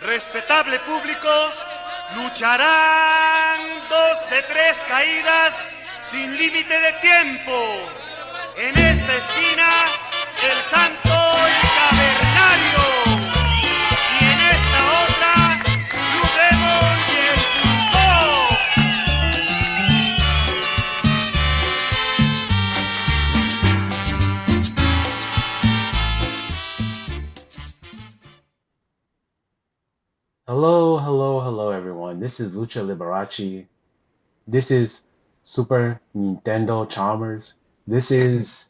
Respetable público, lucharán dos de tres caídas sin límite de tiempo. En esta esquina, el Santo y Cavernario. Y en esta otra, Blue Demon y el Hello, hello, hello, everyone. This is Lucha Liberace. This is Super Nintendo Chalmers. This is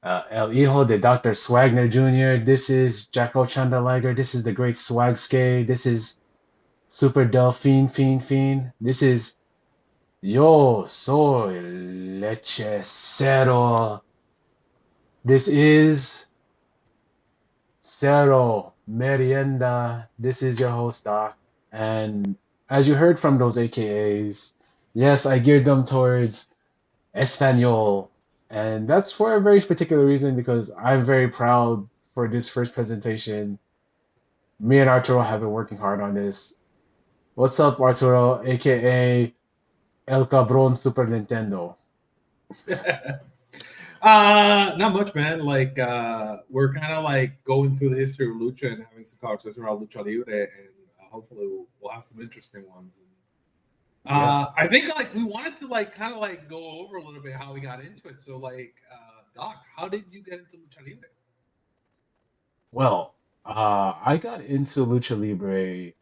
El Hijo de Dr. Swagner Jr. This is Jacko Chandeliger. This is the Great Swagskay. This is Super Delphine Fiend Fiend. This is Yo Soy Lechecero. This is Cero Merienda. This is your host, Doc. And as you heard from those AKAs, yes, I geared them towards Espanol. And that's for a very particular reason because I'm very proud for this first presentation. Me and Arturo have been working hard on this. What's up, Arturo, aka El Cabron Super Nintendo? Not much, man. Like, we're kind of like going through the history of lucha and having some conversations around lucha libre, and hopefully we'll have some interesting ones. I think like we wanted to like kind of like go over a little bit how we got into it. So, like, Doc, how did you get into lucha libre? Well, I got into Lucha Libre.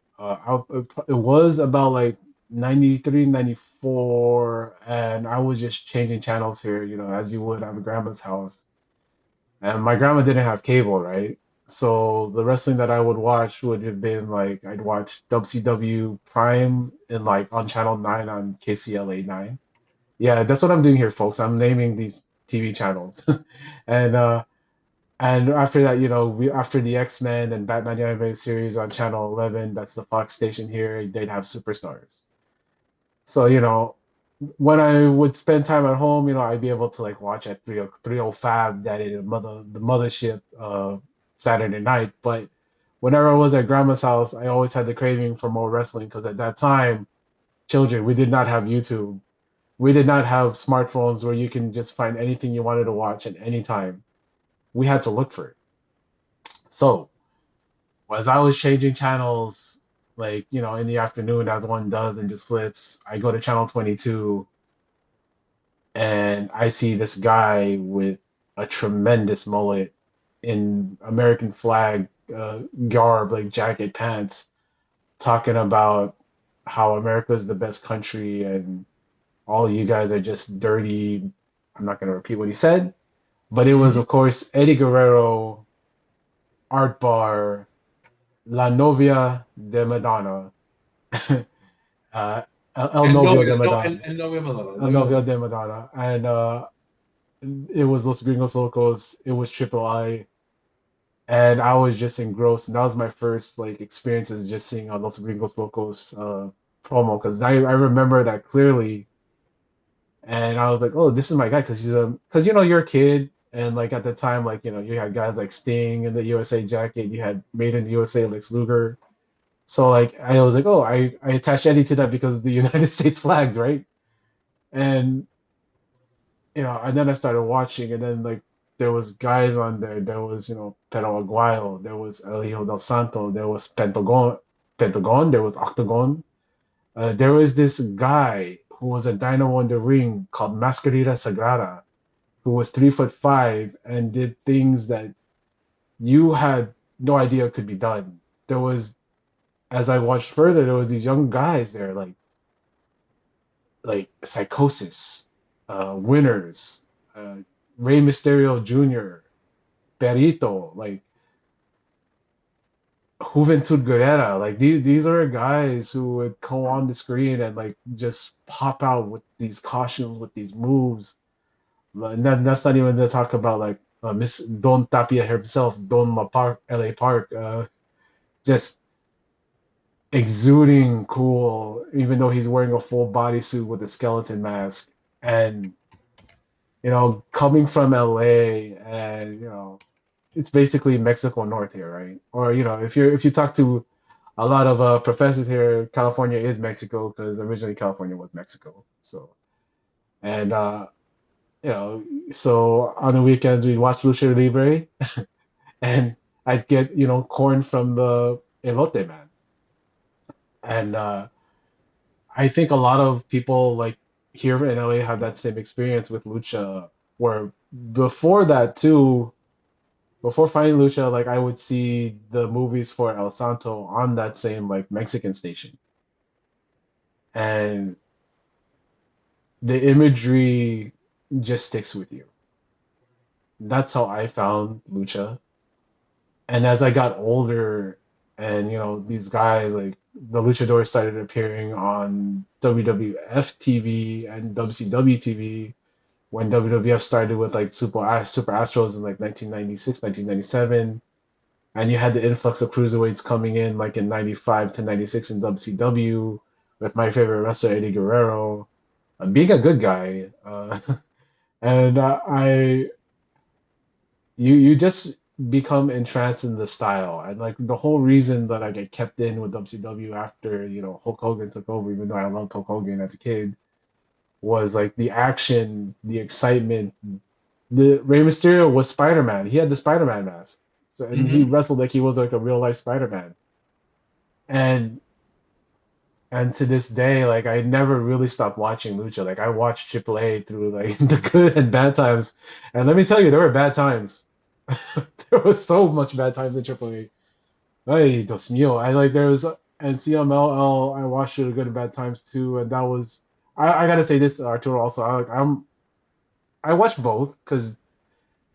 It was about like 93, 94, and I was just changing channels here, as you would at my grandma's house. And my grandma didn't have cable, right? So the wrestling that I would watch would have been like I'd watch WCW Prime in like on Channel 9 on KCLA 9. Yeah, that's what I'm doing here, folks. I'm naming these TV channels. And and after that, we after the X-Men and Batman the Animated Series on Channel 11, that's the Fox station here, they'd have Superstars. So, when I would spend time at home, I'd be able to like watch at 305 that in the mothership Saturday night. But whenever I was at grandma's house, I always had the craving for more wrestling because at that time, children, we did not have YouTube. We did not have smartphones where you can just find anything you wanted to watch at any time. We had to look for it. So, as I was changing channels, like, in the afternoon, as one does and just flips, I go to channel 22 and I see this guy with a tremendous mullet in American flag garb, like jacket pants, talking about how America is the best country and all you guys are just dirty. I'm not going to repeat what he said, but it was, Mhm. of course, Eddie Guerrero, Art Bar, La Novia de Madonna, uh, El And Novio Novia, de no, Madonna, and Novia Madonna, El Novia Novio Madonna. de Madonna, and it was Los Gringos Locos, it was Triple I, and I was just engrossed. And that was my first like experiences just seeing Los Gringos Locos promo because I remember that clearly, and I was like, oh, this is my guy because because you're a kid. And like at the time, like you had guys like Sting in the USA jacket, you had Made in the USA Lex Luger. So like I was like, oh, I attached Eddie to that because the United States flagged, right? And and then I started watching, and then like there was guys on there. There was Pero Aguayo, there was El Hijo del Santo, there was Pentagon, there was Octagon. There was this guy who was a dynamo in the ring called Mascarita Sagrada, who was 3'5" and did things that you had no idea could be done. There was, as I watched further, there was these young guys there like Psychosis, Winners, uh, Rey Mysterio Jr., Perito, like Juventud Guerrera. Like these are guys who would go on the screen and like just pop out with these costumes, with these moves. And that's not even to talk about like Miss Don Tapia himself, Don La Park, LA Park, just exuding cool, even though he's wearing a full bodysuit with a skeleton mask. And coming from LA and it's basically Mexico North here, right? Or if you talk to a lot of professors here, California is Mexico because originally California was Mexico. So and you know, so on the weekends we'd watch Lucha Libre, and I'd get corn from the elote man, and I think a lot of people like here in LA have that same experience with Lucha, where before that too, before finding Lucha, like I would see the movies for El Santo on that same like Mexican station, and the imagery just sticks with you. That's how I found Lucha. And as I got older, and these guys like the luchadors started appearing on WWF TV and WCW TV when WWF started with like Super Astros in like 1996, 1997, and you had the influx of cruiserweights coming in like in 95 to 96 in WCW with my favorite wrestler Eddie Guerrero being a good guy. And I you just become entranced in the style, and like the whole reason that I get kept in with WCW after Hulk Hogan took over, even though I loved Hulk Hogan as a kid, was like the action, the excitement. The Rey Mysterio was Spider-Man. He had the Spider-Man mask, so and he Mm-hmm. wrestled like he was like a real life Spider-Man. And to this day, like I never really stopped watching Lucha. Like I watched AAA through like the good and bad times, and let me tell you, there were bad times. There was so much bad times in AAA. Ay, Dios mío. I like there was and CMLL. I watched it a good and bad times too, and that was. I gotta say this, Arturo. Also, I watched both because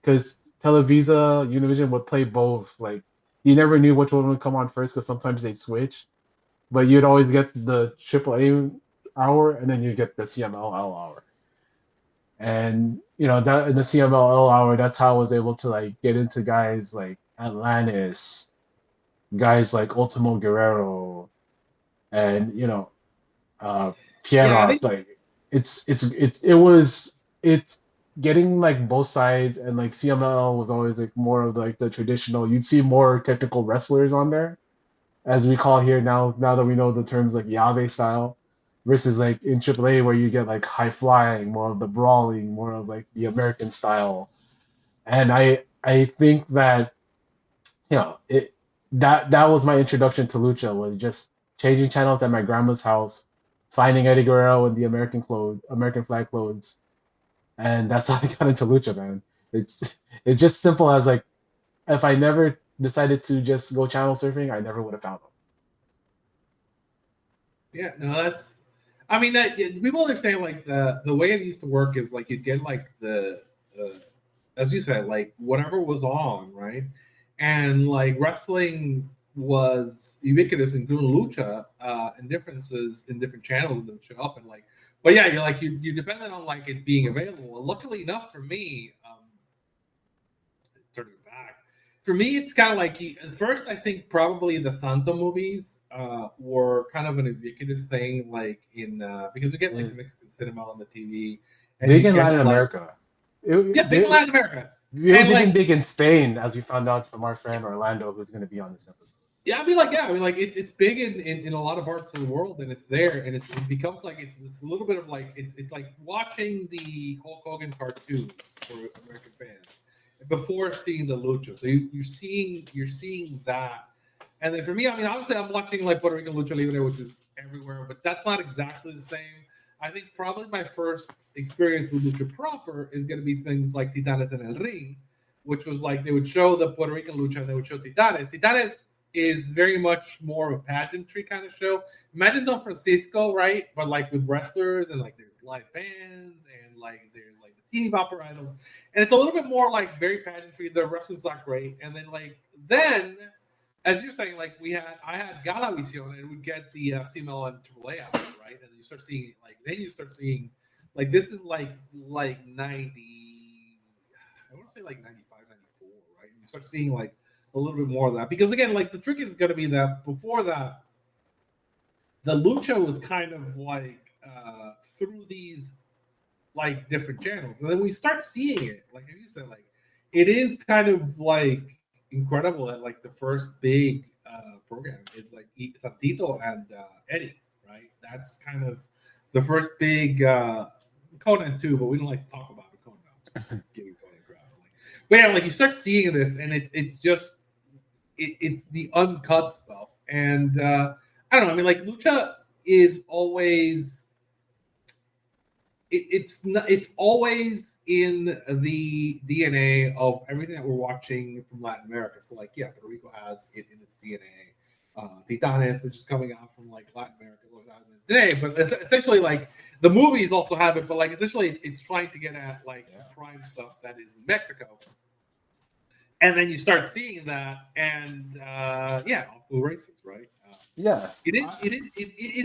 Televisa, Univision would play both. Like you never knew which one would come on first because sometimes they'd switch, but you'd always get the AAA hour and then you get the CMLL hour. And that in the CMLL hour, that's how I was able to like get into guys like Atlantis, guys like Ultimo Guerrero, and Yeah, I Pierrot. think Like it's getting like both sides, and like CMLL was always like more of like the traditional. You'd see more technical wrestlers on there, as we call here now. Now that we know the terms like Yave style, versus like in AAA where you get like high flying, more of the brawling, more of like the American style. And I think that it that was my introduction to lucha, was just changing channels at my grandma's house, finding Eddie Guerrero in the American flag clothes, and that's how I got into lucha, man. It's just simple as like if I never decided to just go channel surfing, I never would have found them. yeah, no, that's. I mean that people understand like the way it used to work is like you'd get like the as you said like whatever was on, right, and like wrestling was ubiquitous in doing lucha and differences in different channels that would show up and like. But yeah, you depended on like it being available. And luckily enough for me, turning it back. For me, it's kind of like first. I think probably the Santo movies were kind of an ubiquitous thing, like in because we get like Mm. Mexican cinema on the TV, and Big you in get Latin like America. yeah, big in Latin America, It and was even like big in Spain, as we found out from our friend Orlando, who's going to be on this episode. yeah, I mean like it's big in a lot of parts of the world, and it's there, and it becomes like it's a little bit of like it's like watching the Hulk Hogan cartoons for American fans before seeing the lucha. So you're seeing that. And then for me, I mean, obviously, I'm watching like Puerto Rican Lucha Libre, which is everywhere, but that's not exactly the same. I think probably my first experience with Lucha proper is going to be things like Titanes en el Ring, which was like they would show the Puerto Rican Lucha and they would show Titanes. Titanes is very much more of a pageantry kind of show. Imagine Don Francisco, right? But like with wrestlers and like there's live bands and like there's like the teeny bopper idols. And it's a little bit more like very pageantry. The wrestling's not great. And then as you're saying, like I had Galavision and would get the CML and AAA out, right? And you start seeing like then you start seeing like this is like 90, I want to say like 95, 94, right? And you start seeing like a little bit more of that because again, like the trick is going to be that before that, the lucha was kind of like through these like different channels, and then we start seeing it, like as you said, like it is kind of like incredible that like the first big program is like Santito and Eddie, right? That's kind of the first big Conan too, but we don't like to talk about it. Conan, giving Conan crap. But yeah, like you start seeing this, and it's just it's the uncut stuff, and I don't know. I mean, like lucha is always it's always in the DNA of everything that we're watching from Latin America. So like, yeah, Puerto Rico has it in its DNA. Titanes, which is coming out from like Latin America, goes out today. But essentially, like the movies also have it, but like essentially, it's trying to get at like prime stuff that is in Mexico. And then you start seeing that, and yeah, also races, right? Yeah, it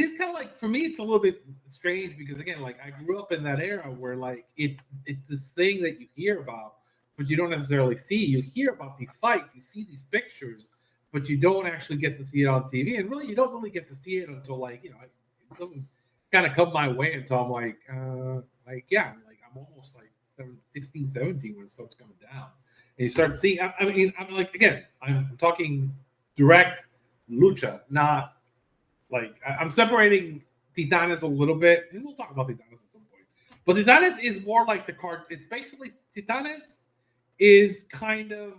is kind of like, for me, it's a little bit strange because again, like I grew up in that era where like it's this thing that you hear about, but you don't necessarily see. You hear about these fights, you see these pictures, but you don't actually get to see it on TV, and really, you don't really get to see it until like it doesn't kind of come my way until I'm like yeah, like I'm almost like 16, 17 when it starts coming down. And you start seeing, I mean, I'm like, again, I'm talking direct lucha, not like, I'm separating Titanes a little bit, and we'll talk about Titanes at some point. But Titanes is more like the card. It's basically, Titanes is kind of,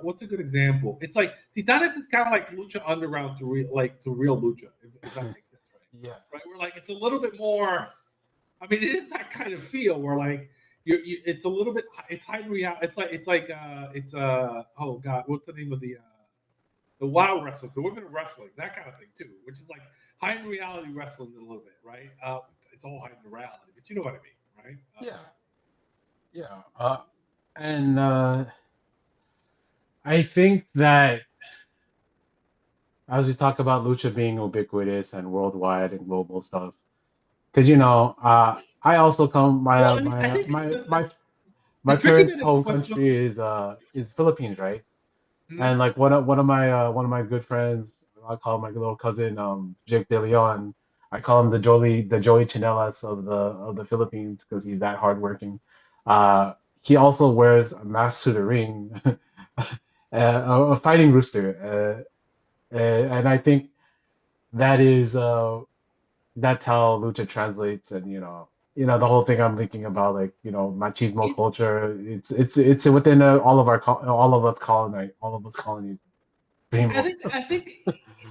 what's a good example? It's like, Titanes is kind of like Lucha Underground to real lucha, if that makes sense, right? yeah. Right, we're like, it's a little bit more, I mean, it is that kind of feel where like, it's a little bit, it's high reality. It's oh god, what's the name of the wild wrestlers, the women of wrestling, that kind of thing too, which is like high in reality wrestling a little bit, right? It's all high in reality, but you know what I mean, right? Yeah. And I think that as we talk about lucha being ubiquitous and worldwide and global stuff, because I also come Well, I mean, I think my the tricky parents' bit is home country is Philippines, right? Mhm. And like one of my good friends, I call him my little cousin, Jake De Leon. I call him the Joey Chanelas of the Philippines because he's that hardworking. He also wears a mask to the ring, a fighting rooster, and I think that is that's how lucha translates, and the whole thing I'm thinking about, like machismo It's, culture. It's within all of us colonies dream of. I think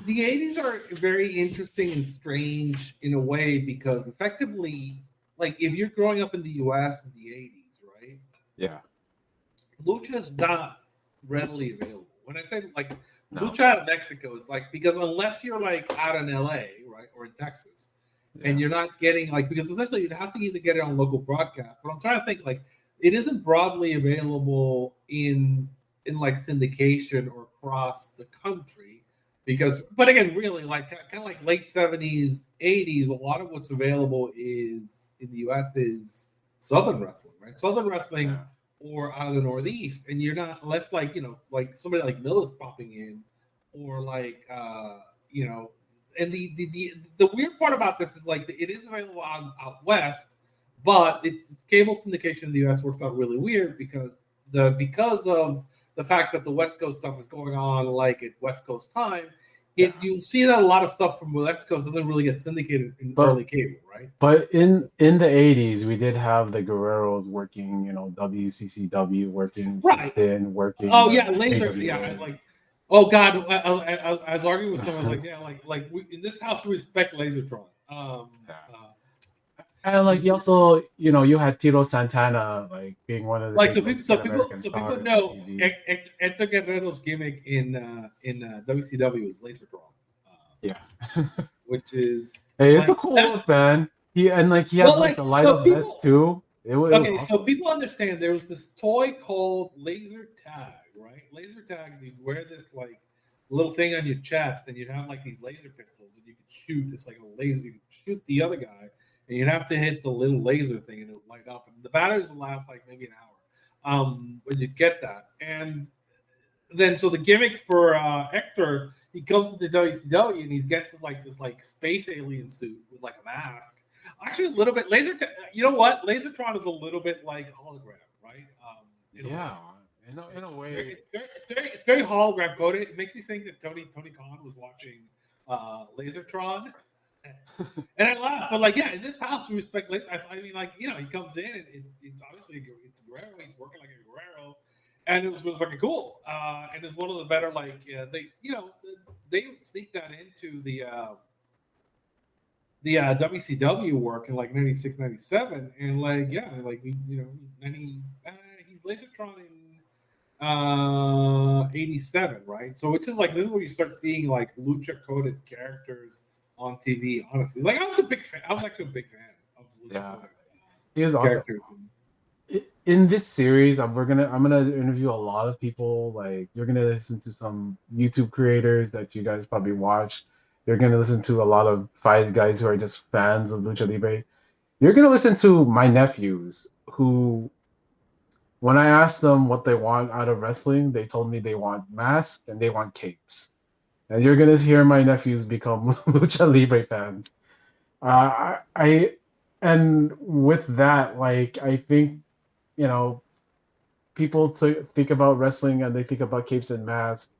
the 80s are very interesting and strange in a way because effectively, like if you're growing up in the US in the 80s, right? Yeah, Lucha is not readily available. When I say like no, lucha out of Mexico, it's like because unless you're like out in LA, right, or in Texas, yeah, and you're not getting like because essentially you'd have to either get it on local broadcast. But I'm trying to think like it isn't broadly available in like syndication or across the country because but again really like kind of like late 70s 80s a lot of what's available is in the US is southern wrestling, right? Southern wrestling yeah, or out of the Northeast, and you're not unless like like somebody like Mill is popping in, or like you know, and the weird part about this is like it is available out west, but it's cable syndication in the U.S. works out really weird because of the fact that the West Coast stuff is going on like at West Coast time. yeah. You see that a lot of stuff from West Coast doesn't really get syndicated in But early cable, right? but in the 80s, we did have the Guerreros working, WCCW, working Right. Kingston, working Oh yeah, laser. Yeah, AWA. like. Oh God, I was arguing with someone. I was like, yeah, like we, in this house we respect Lasertron. Yeah. And like you also, you had Tito Santana like being one of the like big like Pan American so people stars on know TV. Hector Guerrero's gimmick in WCW is Lasertron, Yeah. which is Hey, it's a like cool that. look, man. He had Well, like like the light so up vest people. too. It was Okay, so awesome. people understand there was this toy called Laser Tag, right? Laser Tag, you'd wear this like little thing on your chest, and you'd have like these laser pistols, and you could shoot. It's like a laser. You could shoot the other guy, and you'd have to hit the little laser thing, and it would light up. And the batteries would last like maybe an hour when you'd get that. And then so the gimmick for Hector, he comes into WCW and he gets this like space alien suit with like a mask. Actually, a little bit You know what? Lasertron is a little bit like hologram, right? in a way. Yeah, in a way, It's very hologram coded. It makes me think that Tony Khan was watching Lasertron, and I laugh. But like, yeah, in this house we respect Laser. I mean, like, he comes in and it's obviously it's Guerrero. He's working like a Guerrero, and it was really fucking cool. And it's one of the better like they sneak that into the WCW work in like 96, 97, and like yeah, like 90. He's Lasertron in 87, right? So it's just like this is where you start seeing like lucha coded characters on TV. Honestly, like I was a big fan. I was actually a big fan of lucha yeah. coded He is also characters. in this series. I'm gonna interview a lot of people. Like you're gonna listen to some YouTube creators that you guys probably watch. You're gonna listen to a lot of five guys who are just fans of Lucha Libre. You're gonna listen to my nephews who, when I asked them what they want out of wrestling, they told me they want masks and they want capes. And you're gonna hear my nephews become Lucha Libre fans. I and with that, like I think, you know, people to think about wrestling and they think about capes and masks.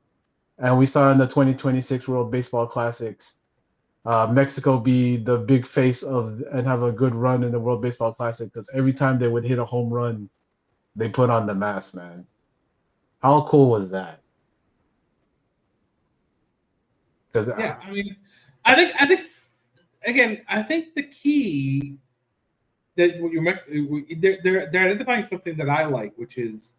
And we saw in the 2026 World Baseball Classics, Mexico be the big face of and have a good run in the World Baseball Classic because every time they would hit a home run, they put on the mask, man. How cool was that? Because Yeah, I mean, I think again, I think the key that what they're identifying something that I like, which is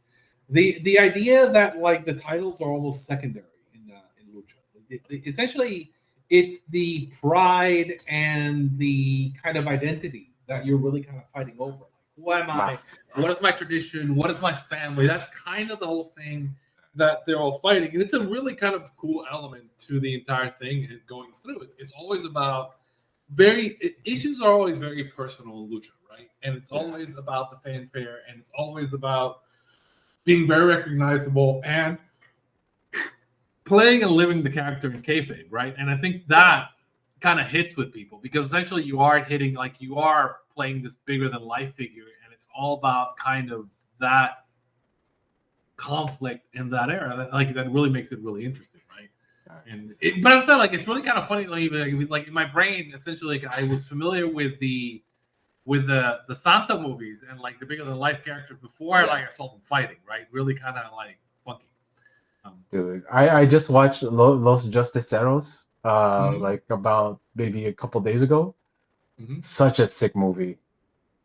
the idea that like the titles are almost secondary in lucha. Essentially, it's the pride and the kind of identity that you're really kind of fighting over. Like, who am I? What is my tradition? What is my family? That's kind of the whole thing that they're all fighting, and it's a really kind of cool element to the entire thing and going through it. It's always about issues are always very personal in lucha, right? And it's always about the fanfare, and it's always about being very recognizable and playing and living the character in kayfabe, right? And I think that kind of hits with people because essentially you are hitting, like you are playing this bigger than life figure, and it's all about kind of that conflict in that era. That really makes it really interesting, right? But I'm saying like it's really kind of funny. Like in my brain, essentially, like, I was familiar with the Santa movies and like the bigger than life characters before like I saw them fighting, right? Really kind of like funky. Dude, I just watched Los Justiceros Mhm. like about maybe a couple days ago. Mhm. Such a sick movie.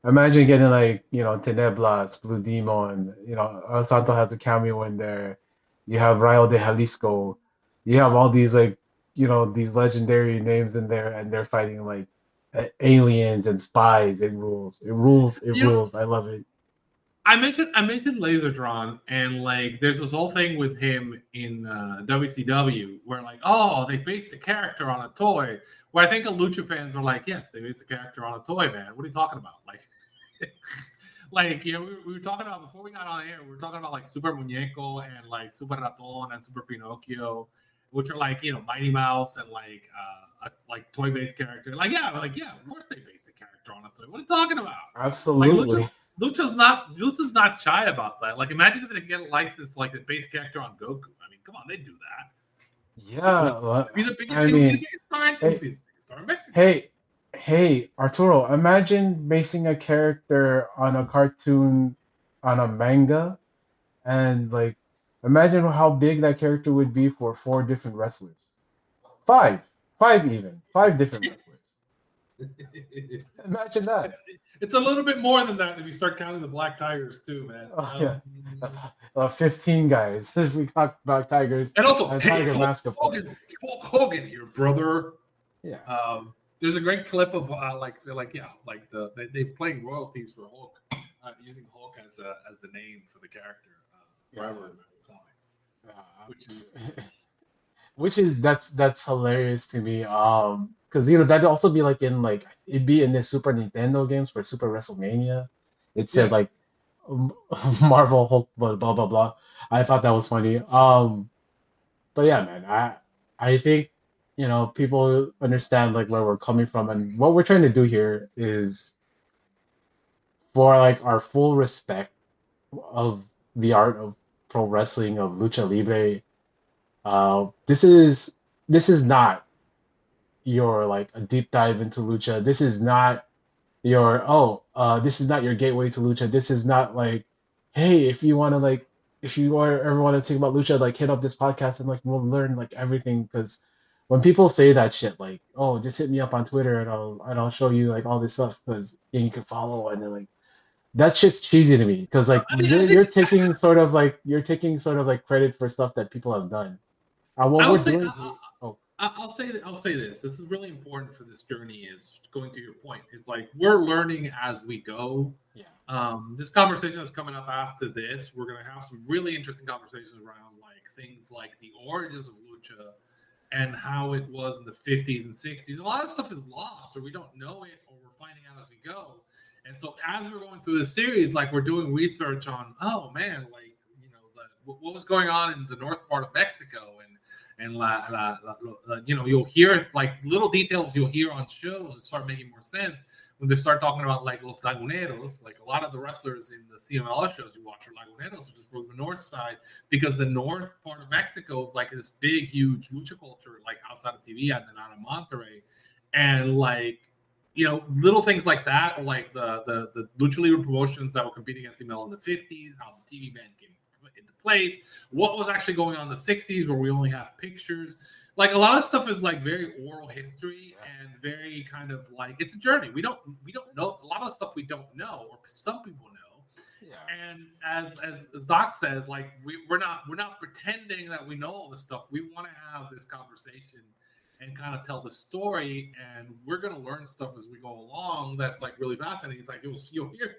Imagine getting like, Teneblas, Blue Demon, El Santo has a cameo in there. You have Rayo de Jalisco. You have all these like, these legendary names in there and they're fighting like aliens and spies. It rules. It rules. It You know, rules. I love it. I mentioned Laserdron, and like there's this whole thing with him in WCW where like, oh, they based the character on a toy. Where I think the Lucha fans are like, yes, they based the character on a toy, man. What are you talking about? Like, like we were talking about before we got on air. We were talking about like Super Muñeco and like Super Raton and Super Pinocchio, which are like Mighty Mouse and like toy based character. Like yeah, of course they based the character on a toy. What are you talking about? Like Absolutely. Lucha's not shy about that. Like imagine if they get a license like the base character on Goku. I mean, come on, they do that. Yeah. Be the biggest I thing, be the mean, biggest star, be the hey, biggest star in Mexico. hey, hey, Arturo, imagine basing a character on a cartoon, on a manga, and like, imagine how big that character would be for four different wrestlers. Five, five even, five different wrestlers. Imagine that. it's it's a little bit more than that if you start counting the Black Tigers too, man. Oh yeah, 15 guys. If we talk about Tigers And also, and hey, Tiger Mask, of course. Hulk Hogan here, brother. Yeah. There's a great clip of they playing royalties for Hulk, using Hulk as the name for the character Yeah. forever in the comics, which is That's hilarious to me. Because that'd also be like it'd be in the Super Nintendo games for Super WrestleMania. It said yeah. like um, Marvel Hulk, blah blah blah. I thought that was funny. But yeah, man, I think people understand like where we're coming from, and what we're trying to do here is for like our full respect of the art of pro wrestling of lucha libre. This is not your like a deep dive into lucha. This is not this is not your gateway to lucha. This is not like, hey, if you ever want to think about lucha, like hit up this podcast and like we'll learn like everything. Because when people say that shit, like, oh, just hit me up on Twitter and I'll show you like all this stuff because you can follow and then like that shit's cheesy to me because like I mean, I think you're taking sort of like credit for stuff that people have done. What I we're would say doing here, oh I'll say this. This is really important for this journey. Is going to your point. Is like we're learning as we go. yeah, This conversation is coming up after this. We're going to have some really interesting conversations around like things like the origins of lucha and how it was in the 50s and 60s. A lot of stuff is lost, or we don't know it, or we're finding out as we go. And so as we're going through this series, like we're doing research on, oh man, like what was going on in the north part of Mexico, and you'll hear like little details you'll hear on shows that start making more sense when they start talking about like Los Laguneros. Like a lot of the wrestlers in the CMLL shows you watch are Laguneros, which is from the north side, because the north part of Mexico is like this big, huge lucha culture, like outside of TV and then out of Monterrey, and like little things like that, or like the lucha libre promotions that were competing against CMLL in the 50s, how the TV ban came into place, what was actually going on in the 60s where we only have pictures. Like a lot of stuff is like very oral history and very kind of like it's a journey. We don't know a lot of stuff we don't know, or some people know. yeah, And as Doc says, like we're not pretending that we know all this stuff. We want to have this conversation and kind of tell the story, and we're gonna learn stuff as we go along. That's like really fascinating. It's like you'll hear it.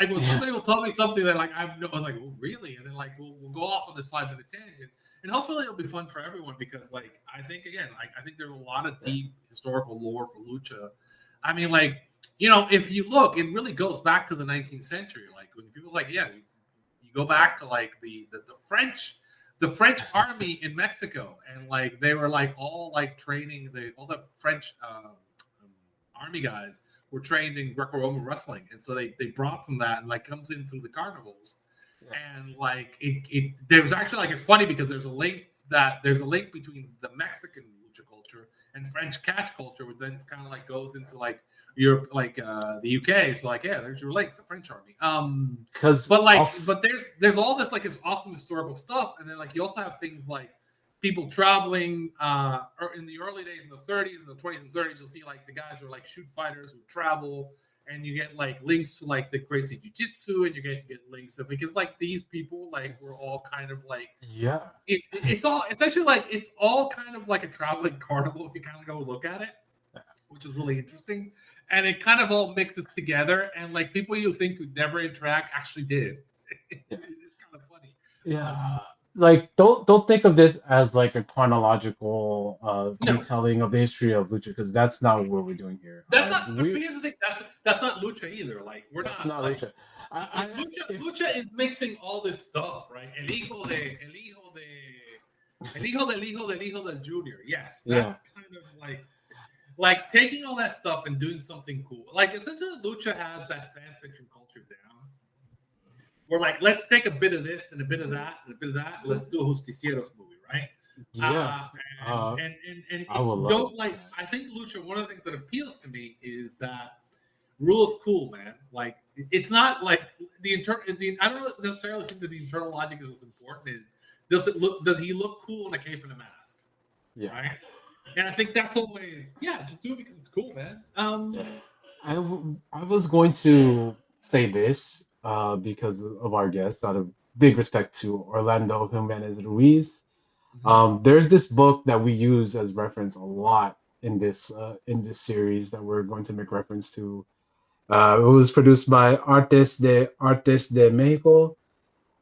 Like when yeah, somebody will tell me something that like I was like, well, really, and then like we'll go off on this 5 minute tangent, and hopefully it'll be fun for everyone because like I think again, like I think there's a lot of deep historical lore for lucha. I mean, like if you look, it really goes back to the 19th century. Like when people like, yeah, you go back to like the French army in Mexico, and like they were like all like training all the French army guys were trained in Greco-Roman wrestling, and so they brought some of that and like comes in through the carnivals, yeah. and like there's actually like it's funny because there's a link between the Mexican lucha culture and French catch culture, which then kind of like goes into like Europe, like the UK. So like yeah, there's your link, the French army. Because But like, also, but there's all this like it's awesome historical stuff, and then like you also have things like people traveling. Or in the early days in the 30s and the 20s and 30s, you'll see like the guys who are like shoot fighters who travel, and you get like links to like the Gracie Jiu-Jitsu, and you get links to because like these people like were all kind of like yeah, it's all essentially like it's all kind of like a traveling carnival if you kind of go look at it, which is really interesting. And it kind of all mixes together, and like people you think would never interact actually did. It's kind of funny. yeah. Like don't think of this as like a chronological No, retelling of the history of lucha because that's not what we're doing here. that's not. But We here's the thing: that's not lucha either. Like we're That's not not like lucha. like lucha is mixing all this stuff, right? El hijo del junior. Yes, Yeah, that's kind of like taking all that stuff and doing something cool. Like essentially, lucha has that fan fiction culture down. We're like, let's take a bit of this and a bit of that and a bit of that. Let's do a Justicieros movie, right? yeah. Uh, Uh, and I would love don't like. that. I think lucha. One of the things that appeals to me is that rule of cool, man. Like it's not like the internal. I don't necessarily think that the internal logic is as important as does he look cool in a cape and a mask, Yeah. right? And I think that's always just do it because it's cool, man. I was going to say this because of our guest, out of big respect to Orlando Jimenez Ruiz. Mhm. There's this book that we use as reference a lot in this series that we're going to make reference to. It was produced by Artes de Mexico,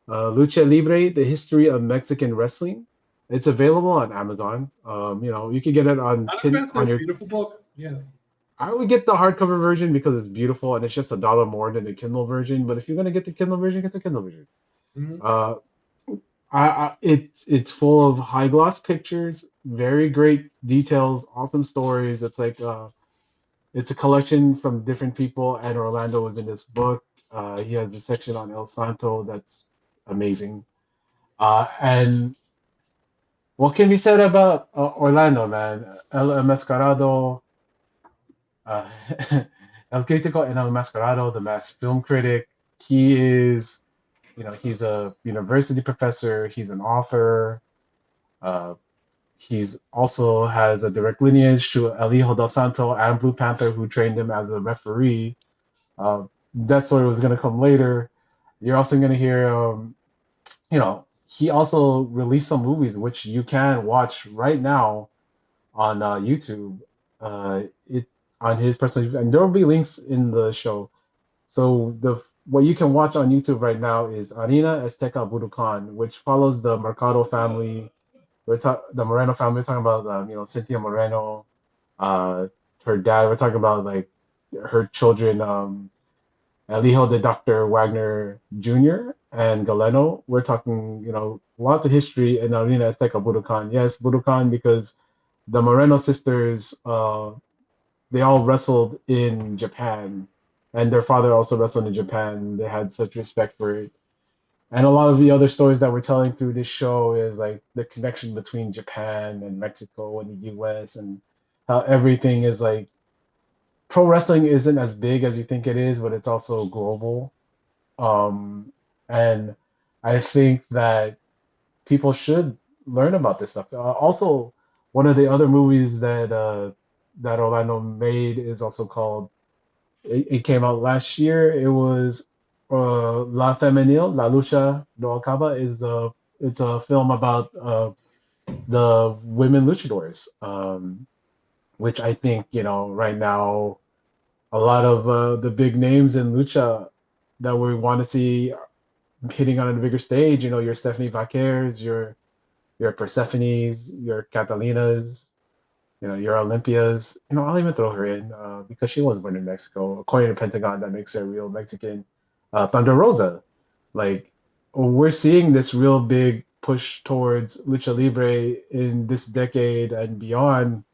Lucha Libre: The History of Mexican Wrestling. It's available on Amazon. You can get it on Not tin on expensive, your. beautiful book. Yes. I would get the hardcover version because it's beautiful and it's just $1 more than the Kindle version. But if you're gonna get the Kindle version, get the Kindle version. Mhm. Uh, it's full of high gloss pictures, very great details, awesome stories. It's a collection from different people, and Orlando was in this book. He has a section on El Santo that's amazing. And what can be said about Orlando, man? El Enmascarado, uh, El Crítico en El Enmascarado, the masked film critic. He is, he's a university professor. He's an author. Uh, he's also has a direct lineage to El Hijo del Santo and Blue Panther, who trained him as a referee. That story was going to come later. You're also going to hear, he also released some movies which you can watch right now on YouTube. It on his personal, and there will be links in the show. So what you can watch on YouTube right now is Arena Azteca Budokan, which follows the Mercado family. The Moreno family. We're talking about Cynthia Moreno, uh, her dad. We're talking about like her children, El Hijo de Dr. Wagner Jr. and Galeno. We're talking, lots of history in Arena Azteca Budokan. Yes, Budokan because the Moreno sisters, they all wrestled in Japan, and their father also wrestled in Japan. They had such respect for it. And a lot of the other stories that we're telling through this show is like the connection between Japan and Mexico and the US, and how everything is like pro wrestling isn't as big as you think it is, but it's also global. Um, and I think that people should learn about this stuff. Also, one of the other movies that Orlando made is also called. It came out last year. It was La Femenil, La Lucha No Acaba. It's a film about the women luchadors, which I think right now a lot of the big names in lucha that we want to see hitting on a bigger stage. Your Stephanie Vaquers, your Persephones, your Catalinas, your Olympias. I'll even throw her in because she was born in Mexico. According to Pentagon, that makes her a real Mexican. Thunder Rosa. Like, we're seeing this real big push towards lucha libre in this decade and beyond.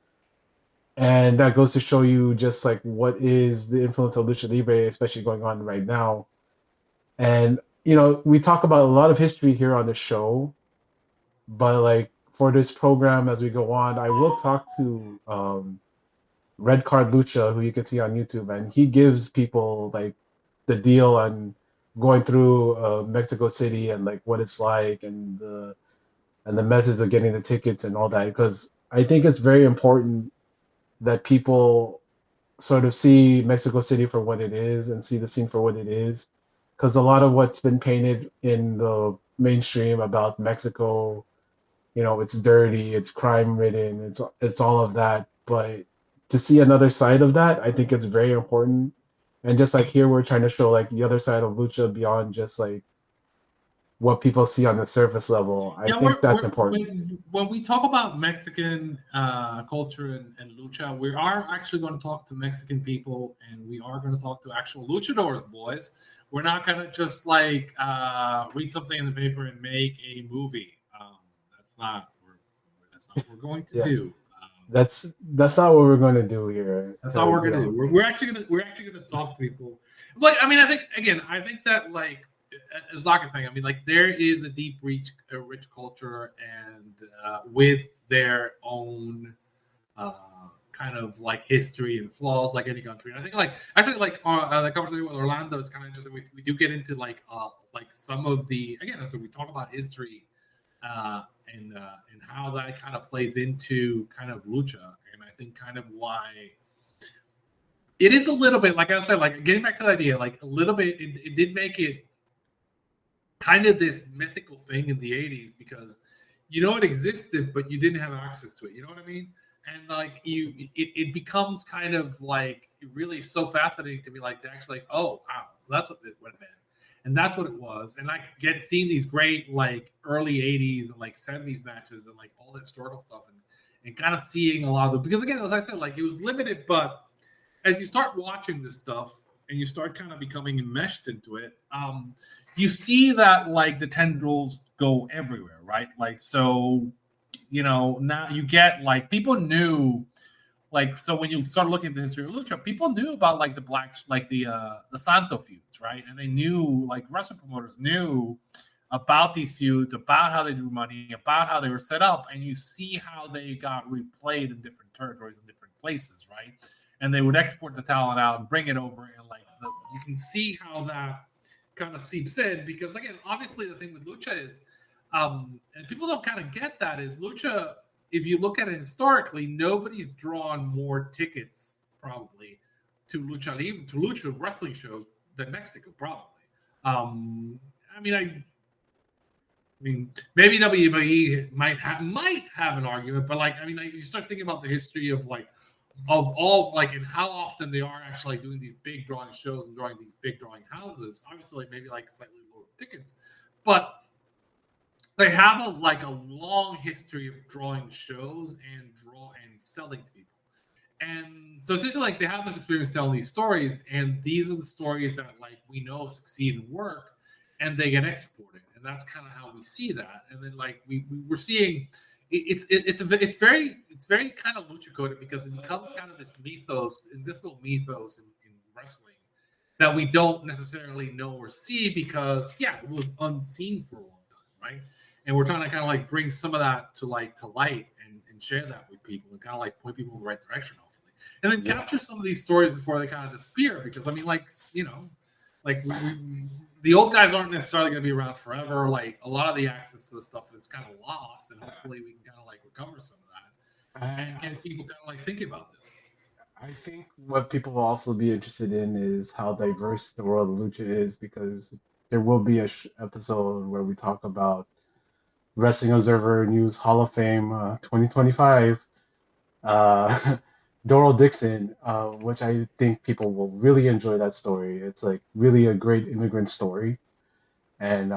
And that goes to show you just like what is the influence of lucha libre, especially going on right now. And, we talk about a lot of history here on the show, but like for this program, as we go on, I will talk to Red Card Lucha, who you can see on YouTube, and he gives people like the deal on going through Mexico City and like what it's like and the methods of getting the tickets and all that, because I think it's very important that people sort of see Mexico City for what it is and see the scene for what it is, because a lot of what's been painted in the mainstream about Mexico, it's dirty, it's crime ridden, it's all of that, but to see another side of that, I think it's very important. And just like here, we're trying to show like the other side of lucha beyond just like what people see on the surface level. I think that's important. When we talk about Mexican culture and lucha, we are actually going to talk to Mexican people, and we are going to talk to actual luchadors, boys. We're not going to just like read something in the paper and make a movie. That's not what we're going to do. That's not what we're going to do here. That's all we're going to do. We're actually gonna talk to people. But I mean, I think that like, as Locke is saying, I mean, like there is a rich culture and with their own kind of like history and flaws, like any country. And I think like actually like the conversation with Orlando is kind of interesting. We do get into like some of the, again, so we talk about history and how that kind of plays into kind of lucha, and I think kind of why it is a little bit, like I said, like getting back to the idea, like a little bit, it did make it kind of this mythical thing in the 80s because it existed, but you didn't have access to it. You know what I mean? And like it becomes kind of like really so fascinating to be like to actually like, oh wow, so that's what it would have been. And that's what it was. And I get seeing these great like early 80s and like 70s matches and like all the historical stuff and kind of seeing a lot of them. Because again, as I said, like it was limited, but as you start watching this stuff and you start kind of becoming enmeshed into it, you see that like the tendrils go everywhere, right? Like, so, now you get like people knew. Like, so when you start looking at the history of lucha, people knew about like the Santo feuds, right? And they knew, like wrestling promoters knew about these feuds, about how they drew money, about how they were set up, and you see how they got replayed in different territories and different places, right? And they would export the talent out and bring it over, and like you can see how that kind of seeps in, because again, obviously the thing with lucha is, and people don't kind of get that, is lucha. If you look at it historically, nobody's drawn more tickets probably to lucha wrestling shows than Mexico, probably. I mean, maybe WWE might have an argument, but like, I mean, like, you start thinking about the history of all and how often they are actually doing these big drawing shows and drawing these big drawing houses. Obviously, maybe like slightly lower tickets, but they have a long history of drawing shows and selling to people. And so essentially, like, they have this experience telling these stories, and these are the stories that like we know succeed and work, and they get exported, and that's kind of how we see that. And then like we're seeing it's very kind of lucha coded, because it becomes kind of this mythos, invisible mythos in wrestling that we don't necessarily know or see, because it was unseen for a long time, right? And we're trying to kind of like bring some of that to light and share that with people, and kind of like point people in the right direction, hopefully, and then capture some of these stories before they kind of disappear. Because I mean, like, you know, like the old guys aren't necessarily going to be around forever. Like, a lot of the access to the stuff is kind of lost, and hopefully we can kind of like recover some of that and get people kind of like thinking about this. I think what people will also be interested in is how diverse the world of lucha is, because there will be a episode where we talk about Wrestling Observer News Hall of Fame 2025, Doral Dixon, which I think people will really enjoy that story. It's like really a great immigrant story. And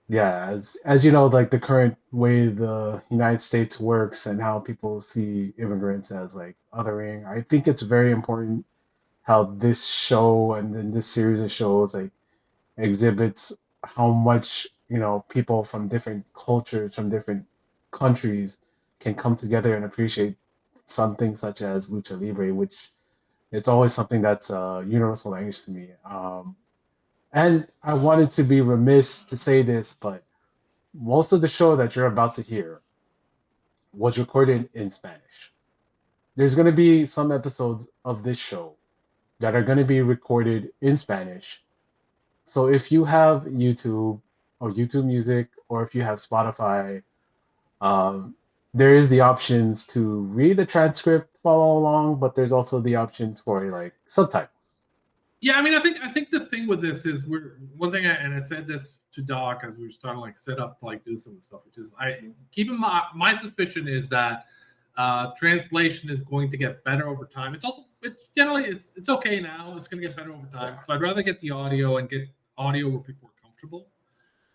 as you know, like the current way the United States works and how people see immigrants as like othering, I think it's very important how this show and then this series of shows like exhibits how much, you know, people from different cultures, from different countries can come together and appreciate something such as lucha libre, which it's always something that's a universal language to me. And I wanted to be remiss to say this, but most of the show that you're about to hear was recorded in Spanish. There's going to be some episodes of this show that are going to be recorded in Spanish. So if you have YouTube or YouTube Music, or if you have Spotify, there is the options to read the transcript, follow along, but there's also the options for like subtitles. Yeah, I mean, I think the thing with this is I said this to Doc as we were starting to like set up to like do some of the stuff, which is my suspicion is that translation is going to get better over time. It's okay now. It's going to get better over time. So I'd rather get the audio and get audio where people are comfortable,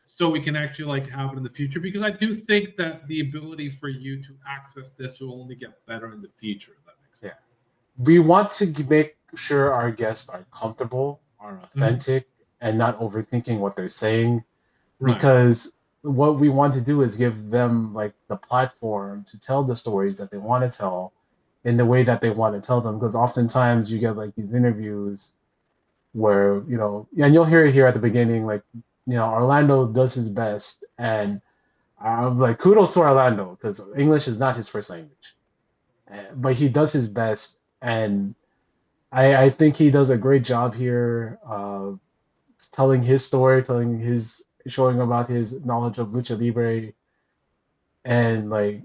so we can actually like have it in the future, because I do think that the ability for you to access this will only get better in the future, if that makes sense. We want to make sure our guests are comfortable, are authentic, and not overthinking what they're saying, because what we want to do is give them like the platform to tell the stories that they want to tell in the way that they want to tell them. Because oftentimes you get like these interviews where, you know, and you'll hear it here at the beginning, like, you know, Orlando does his best, and I'm like, kudos to Orlando, because English is not his first language, but he does his best, and I think he does a great job here, telling his story, showing about his knowledge of lucha libre, and like,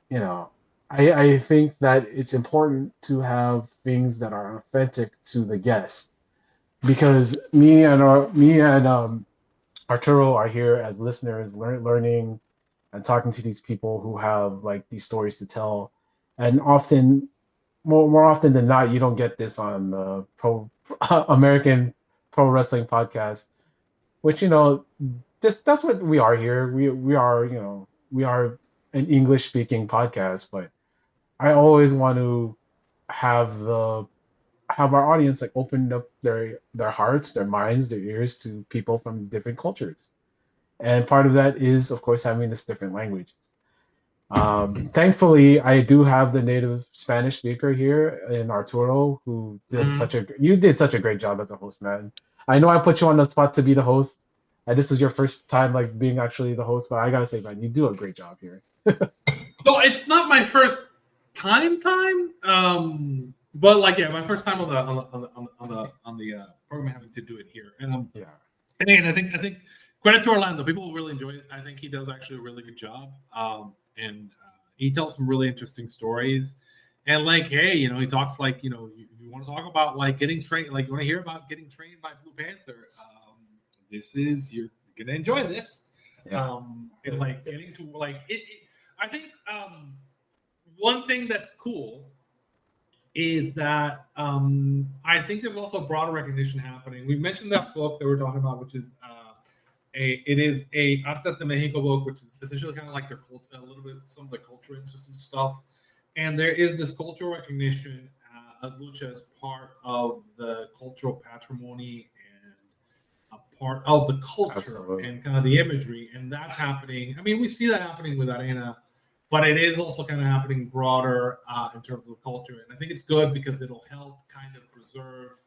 you know, I think that it's important to have things that are authentic to the guest, because me and Arturo are here as listeners, learning and talking to these people who have like these stories to tell, and often, more often than not, you don't get this on the American Pro Wrestling Podcast, which, you know, that's what we are here. We are, you know, we are an English speaking podcast, but I always want to have our audience like open up their hearts, their minds, their ears to people from different cultures. And part of that is, of course, having this different languages. Thankfully, I do have the native Spanish speaker here in Arturo, who did you did such a great job as a host, man. I know I put you on the spot to be the host, and this was your first time like being actually the host, but I gotta say, man, you do a great job here. No, it's not my first time. But like, yeah, my first time on the program having to do it here. Yeah. And again, I think credit to Orlando. People really enjoy it. I think he does actually a really good job. And he tells some really interesting stories. And like, hey, he talks like, if you want to talk about like getting trained, like you want to hear about getting trained by Blue Panther, you're gonna enjoy this. Yeah. And like getting to like it I think one thing that's cool is that I think there's also broader recognition happening. We mentioned that book that we're talking about, which is it is a Artes de Mexico book, which is essentially kind of like their a little bit some of the culture interests and stuff. And there is this cultural recognition of lucha as part of the cultural patrimony and a part of the culture. Absolutely. And kind of the imagery, and that's happening. I mean, we see that happening with Arena. But it is also kind of happening broader in terms of culture. And I think it's good because it'll help kind of preserve.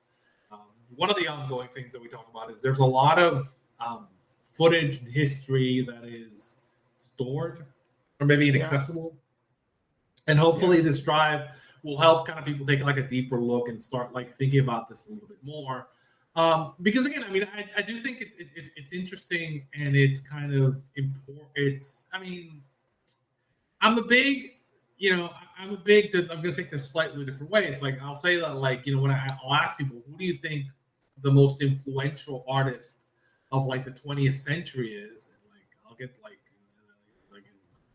One of the ongoing things that we talk about is there's a lot of footage and history that is stored or maybe inaccessible. And hopefully this drive will help kind of people take like a deeper look and start like thinking about this a little bit more. Because again, I mean, I do think it's interesting and it's kind of important. I'm going to take this slightly different way. It's like, I'll say that, like, when I'll ask people, who do you think the most influential artist of like the 20th century is? And like, I'll get like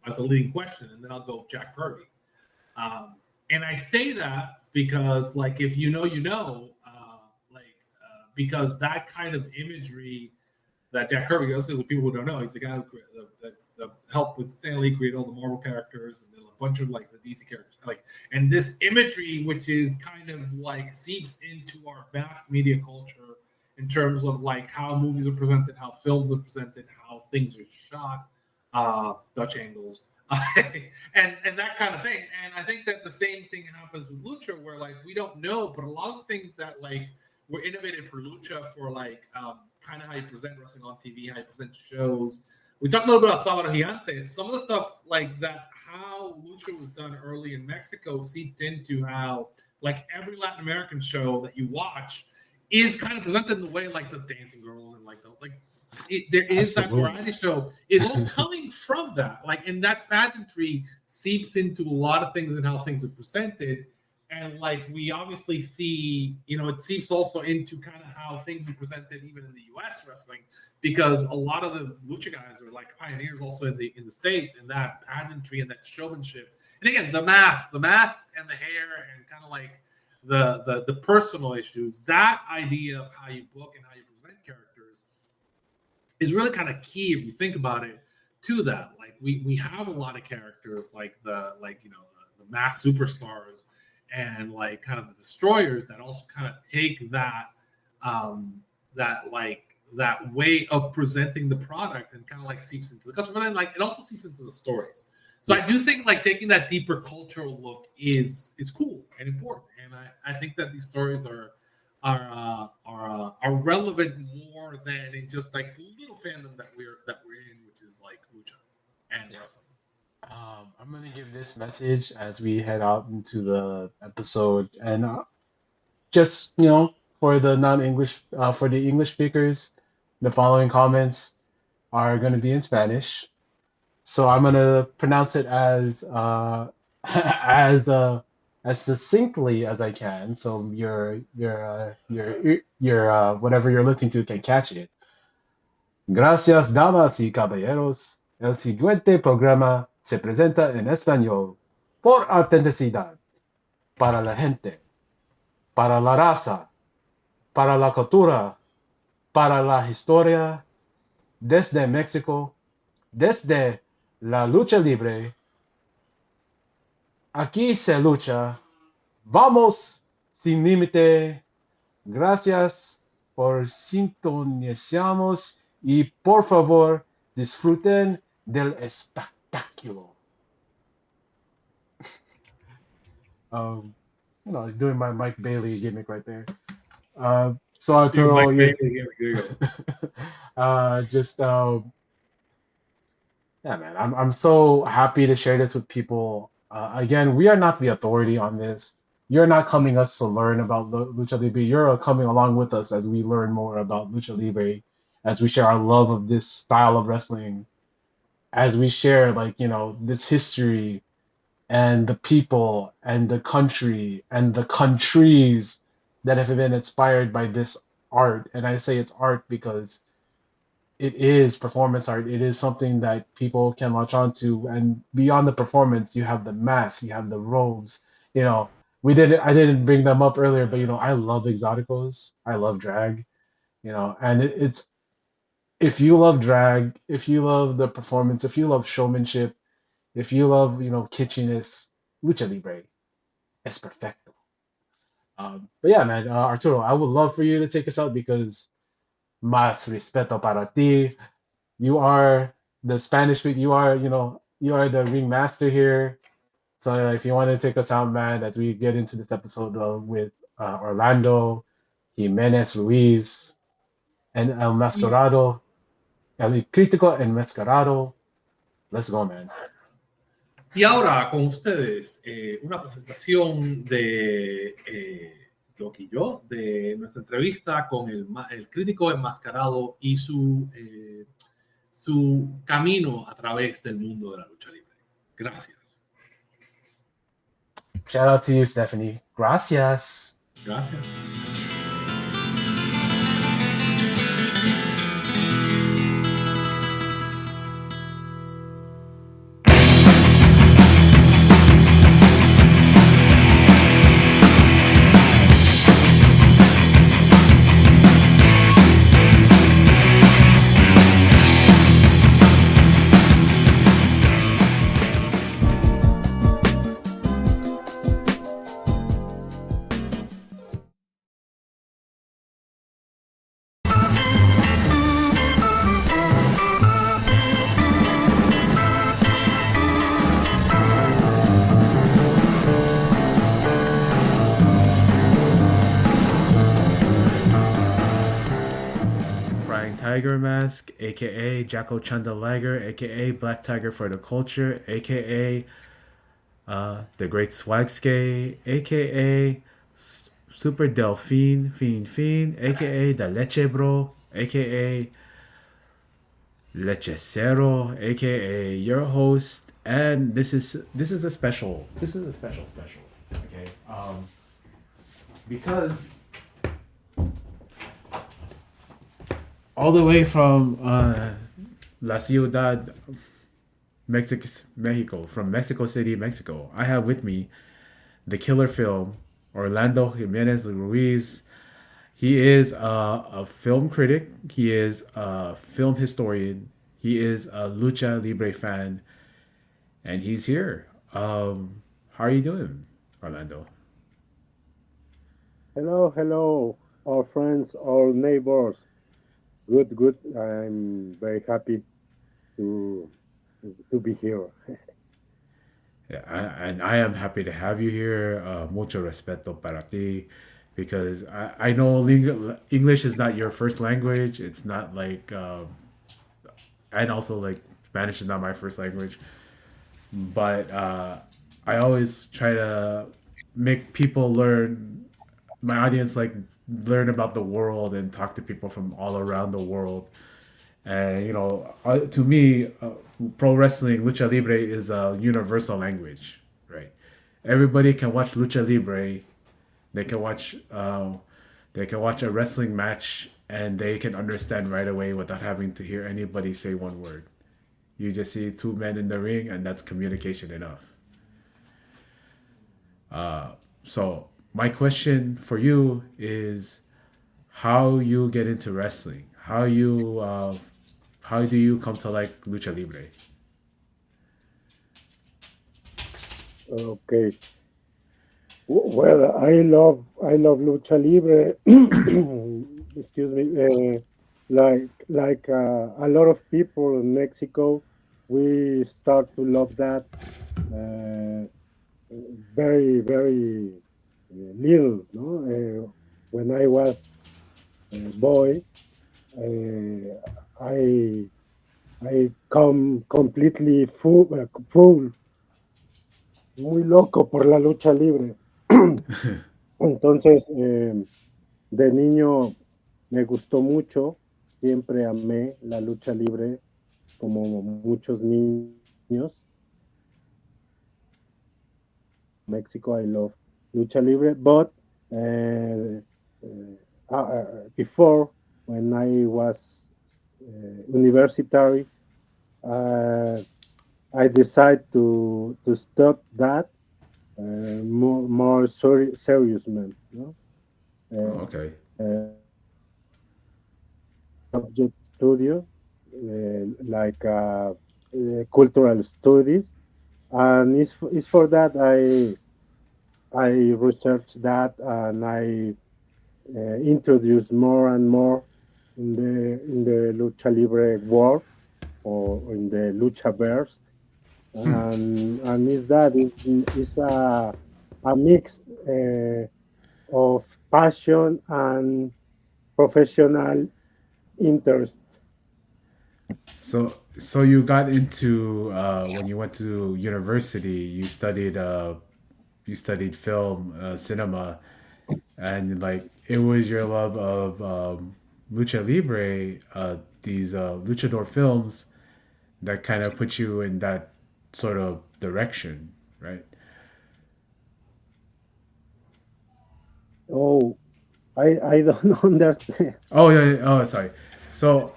as a leading question, and then I'll go Jack Kirby. And I say that because like, if because that kind of imagery that Jack Kirby goes to, the people who don't know, he's the guy who helped with Stan Lee create all the Marvel characters and then a bunch of like the DC characters. Like, and this imagery, which is kind of like seeps into our vast media culture in terms of like how movies are presented, how films are presented, how things are shot, Dutch angles, and that kind of thing. And I think that the same thing happens with lucha, where like we don't know, but a lot of things that like were innovated for lucha, for like kind of how you present wrestling on TV, how you present shows. We talked a little bit about Sábado Gigante. Some of the stuff like that, how lucha was done early in Mexico, seeped into how like every Latin American show that you watch is kind of presented in the way like the Dancing Girls and like there is that variety show is all coming from that. Like, and that pageantry seeps into a lot of things and how things are presented. And like we obviously see, it seeps also into kind of how things are presented even in the U.S. wrestling, because a lot of the lucha guys are like pioneers also in the States, and that pageantry and that showmanship. And again, the mask and the hair and kind of like the personal issues. That idea of how you book and how you present characters is really kind of key if you think about it to that. Like we have a lot of characters like the mass superstars and like kind of the destroyers that also kind of take that that way of presenting the product and kind of like seeps into the culture, but then like it also seeps into the stories. So I do think like taking that deeper cultural look is cool and important, and I think that these stories are relevant more than in just like the little fandom that we're in, which is like lucha and wrestling. I'm going to give this message as we head out into the episode, and just for the non-English, for the English speakers, the following comments are going to be in Spanish, so I'm going to pronounce it as as succinctly as I can, so your whatever you're listening to can catch it. Gracias, damas y caballeros. El siguiente programa se presenta en español por autenticidad, para la gente, para la raza, para la cultura, para la historia, desde México, desde la lucha libre. Aquí se lucha. Vamos sin límite. Gracias por sintonizarnos y por favor disfruten del espectáculo. Doing my Mike Bailey gimmick right there. So Dude, Arturo, Mike you Bailey, here we go. just yeah, man, I'm so happy to share this with people. Again, we are not the authority on this. You're not coming us to learn about Lucha Libre. You're coming along with us as we learn more about Lucha Libre, as we share our love of this style of wrestling, as we share like, this history and the people and the country and the countries that have been inspired by this art. And I say it's art because it is performance art. It is something that people can latch onto. And beyond the performance, you have the mask, you have the robes. You know, I didn't bring them up earlier, but I love exoticos. I love drag. And it's if you love drag, if you love the performance, if you love showmanship, if you love, kitschiness, lucha libre es perfecto. But yeah, man, Arturo, I would love for you to take us out because más respeto para ti. You are the Spanish speak. You are the ringmaster here. So if you want to take us out, man, as we get into this episode with Orlando, Jimenez Ruiz, and El Y, Mascarado, El Crítico Enmascarado. Let's go, man. y ahora con ustedes, una presentación de Doc y yo, de nuestra entrevista con el crítico enmascarado y su camino a través del mundo de la lucha libre. Gracias. Shout out to you, Stephanie. Gracias. Gracias. Crying Tiger Mask, aka Jacko Chandeliger, aka Black Tiger for the Culture, aka the Great Swagskay, aka Super Delphine, Fiend, aka the Leche Bro, aka Lechecero, aka your host, and this is a special. This is a special. Okay, because all the way from La Ciudad, Mexico, from Mexico City, Mexico, I have with me the killer film, Orlando Jimenez Ruiz. He is a film critic. He is a film historian. He is a lucha libre fan, and he's here. How are you doing, Orlando? Hello, our friends, our neighbors. Good. I'm very happy to to be here. Yeah, and I am happy to have you here. Mucho respeto para ti, because I know English is not your first language. It's not like, and also like Spanish is not my first language. But I always try to make people learn, my audience like learn about the world and talk to people from all around the world. And to me, pro wrestling, lucha libre is a universal language, right? Everybody can watch lucha libre. They can watch, a wrestling match, and they can understand right away without having to hear anybody say one word. You just see two men in the ring, and that's communication enough. So my question for you is, how you get into wrestling? How do you come to like lucha libre? Okay. Well, I love lucha libre. Excuse me. A lot of people in Mexico, we start to love that very little. No, when I was boy, I come completely full, muy loco por la lucha libre. Entonces, de niño me gustó mucho, siempre amé la lucha libre como muchos niños. Mexico, I love lucha libre, but before, when I was university, uh, I decided to stop that more serious, man. No? Oh, okay. Subject studio, like cultural studies, and it's for that I researched that and I introduced more and more in the lucha libre world or in the lucha verse, and is that is a mix of passion and professional interest. So you got into when you went to university, you studied film, cinema, and like it was your love of lucha libre, these luchador films that kind of put you in that sort of direction, right? Oh, I don't understand. Oh yeah, oh sorry. So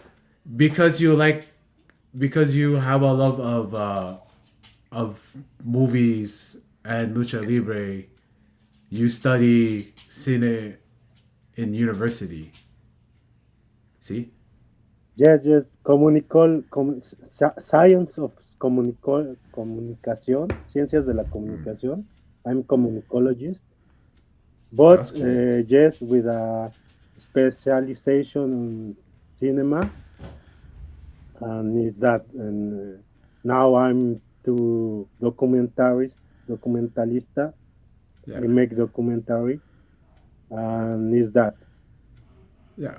because you like because you have a love of movies and lucha libre, you study cine in university. See? Yes, yes, science of communicación, ciencias de la comunicación. I'm communicologist, but That's cool. yes, with a specialization in cinema, and is that, and now I'm to documentalista. Yeah. I make documentary, and is that. Yeah.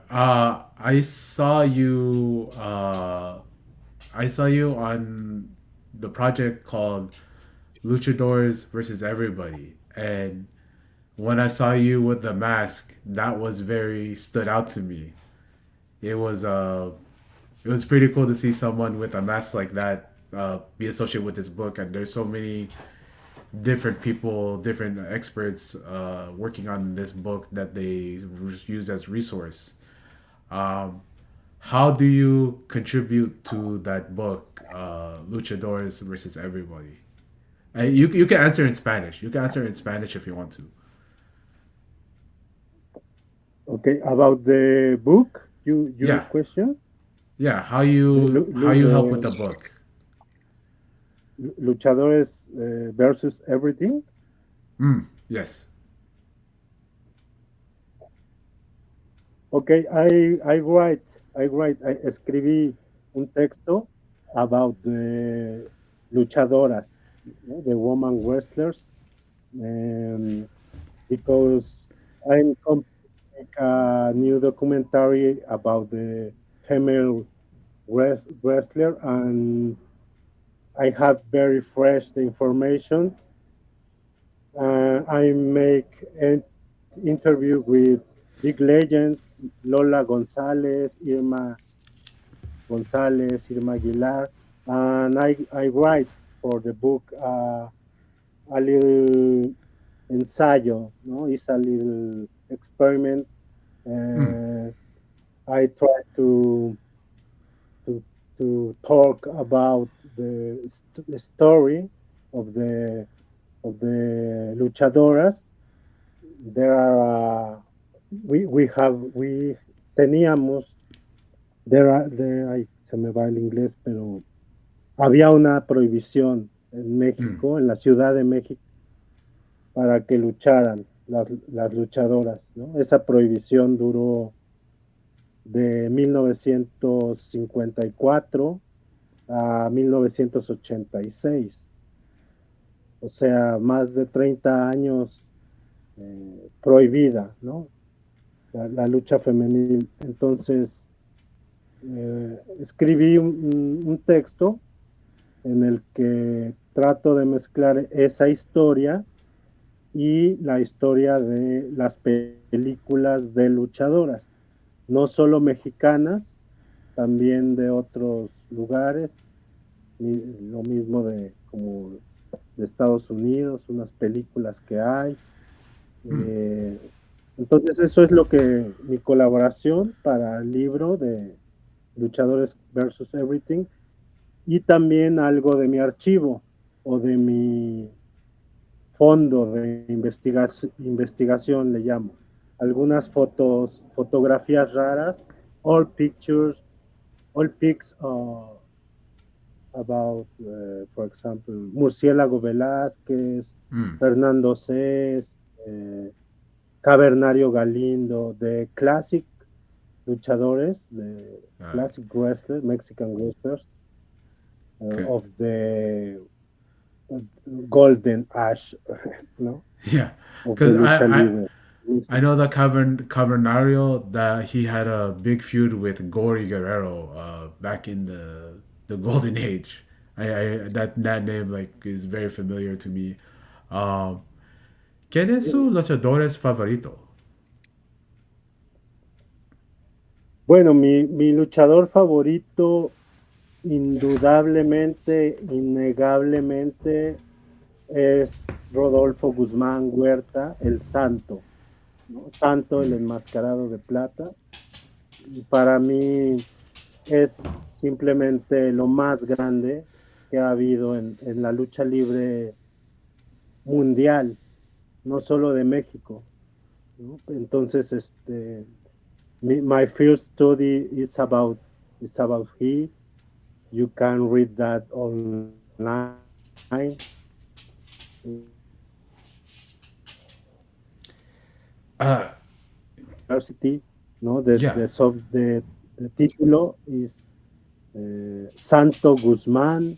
I saw you on the project called Luchadors versus Everybody. And when I saw you with the mask, that was very stood out to me. It was it was pretty cool to see someone with a mask like that be associated with this book. And there's so many different people, different experts working on this book that they use as resource. Um, how do you contribute to that book, Luchadores versus Everybody? You can answer in Spanish. You can answer in Spanish if you want to. Okay, about the book, your Yeah, question, yeah. the How you help with the book? luchadores versus everything. Yes. Okay, I escribí un texto about the luchadoras, the woman wrestlers, because I'm going to make a new documentary about the female wrestler, and I have very fresh the information. I make an interview with big legends, Lola Gonzalez, Irma Aguilar, and I write for the book a little ensayo, no? It's a little experiment. I try to talk about the story of the luchadoras. There are we teníamos ay, se me va el inglés, pero había una prohibición en México, en la Ciudad de México, para que lucharan las luchadoras, ¿no? Esa prohibición duró de 1954 a 1986, o sea, más de 30 años prohibida, ¿no? la lucha femenil. Entonces, escribí un texto en el que trato de mezclar esa historia y la historia de las películas de luchadoras, no solo mexicanas, también de otros lugares, lo mismo de como de Estados Unidos, unas películas que hay. Entonces eso es lo que mi colaboración para el libro de Luchadores versus Everything, y también algo de mi archivo o de mi fondo de investigación, le llamo. Algunas fotografías raras, all pictures, all pics about, for example, Murciélago Velázquez, Mm. Fernando Cés, Cavernario Galindo, de classic luchadores, de classic wrestlers, Mexican wrestlers, Okay. of the golden age, no? Yeah, Of the because lucha libre. I know the Cavernario that he had a big feud with Gory Guerrero back in the Golden Age. That name like is very familiar to me. Um, ¿Quién es su luchadores favorito? Bueno, mi luchador favorito, indudablemente, innegablemente, es Rodolfo Guzmán Huerta, el Santo, ¿no? Santo, el enmascarado de plata. Y para mí es simplemente lo más grande que ha habido en la lucha libre mundial, no solo de México, ¿no? Entonces, my first study is about he. You can read that online. Uh, University, ¿no? yeah. The título es Santo Guzmán,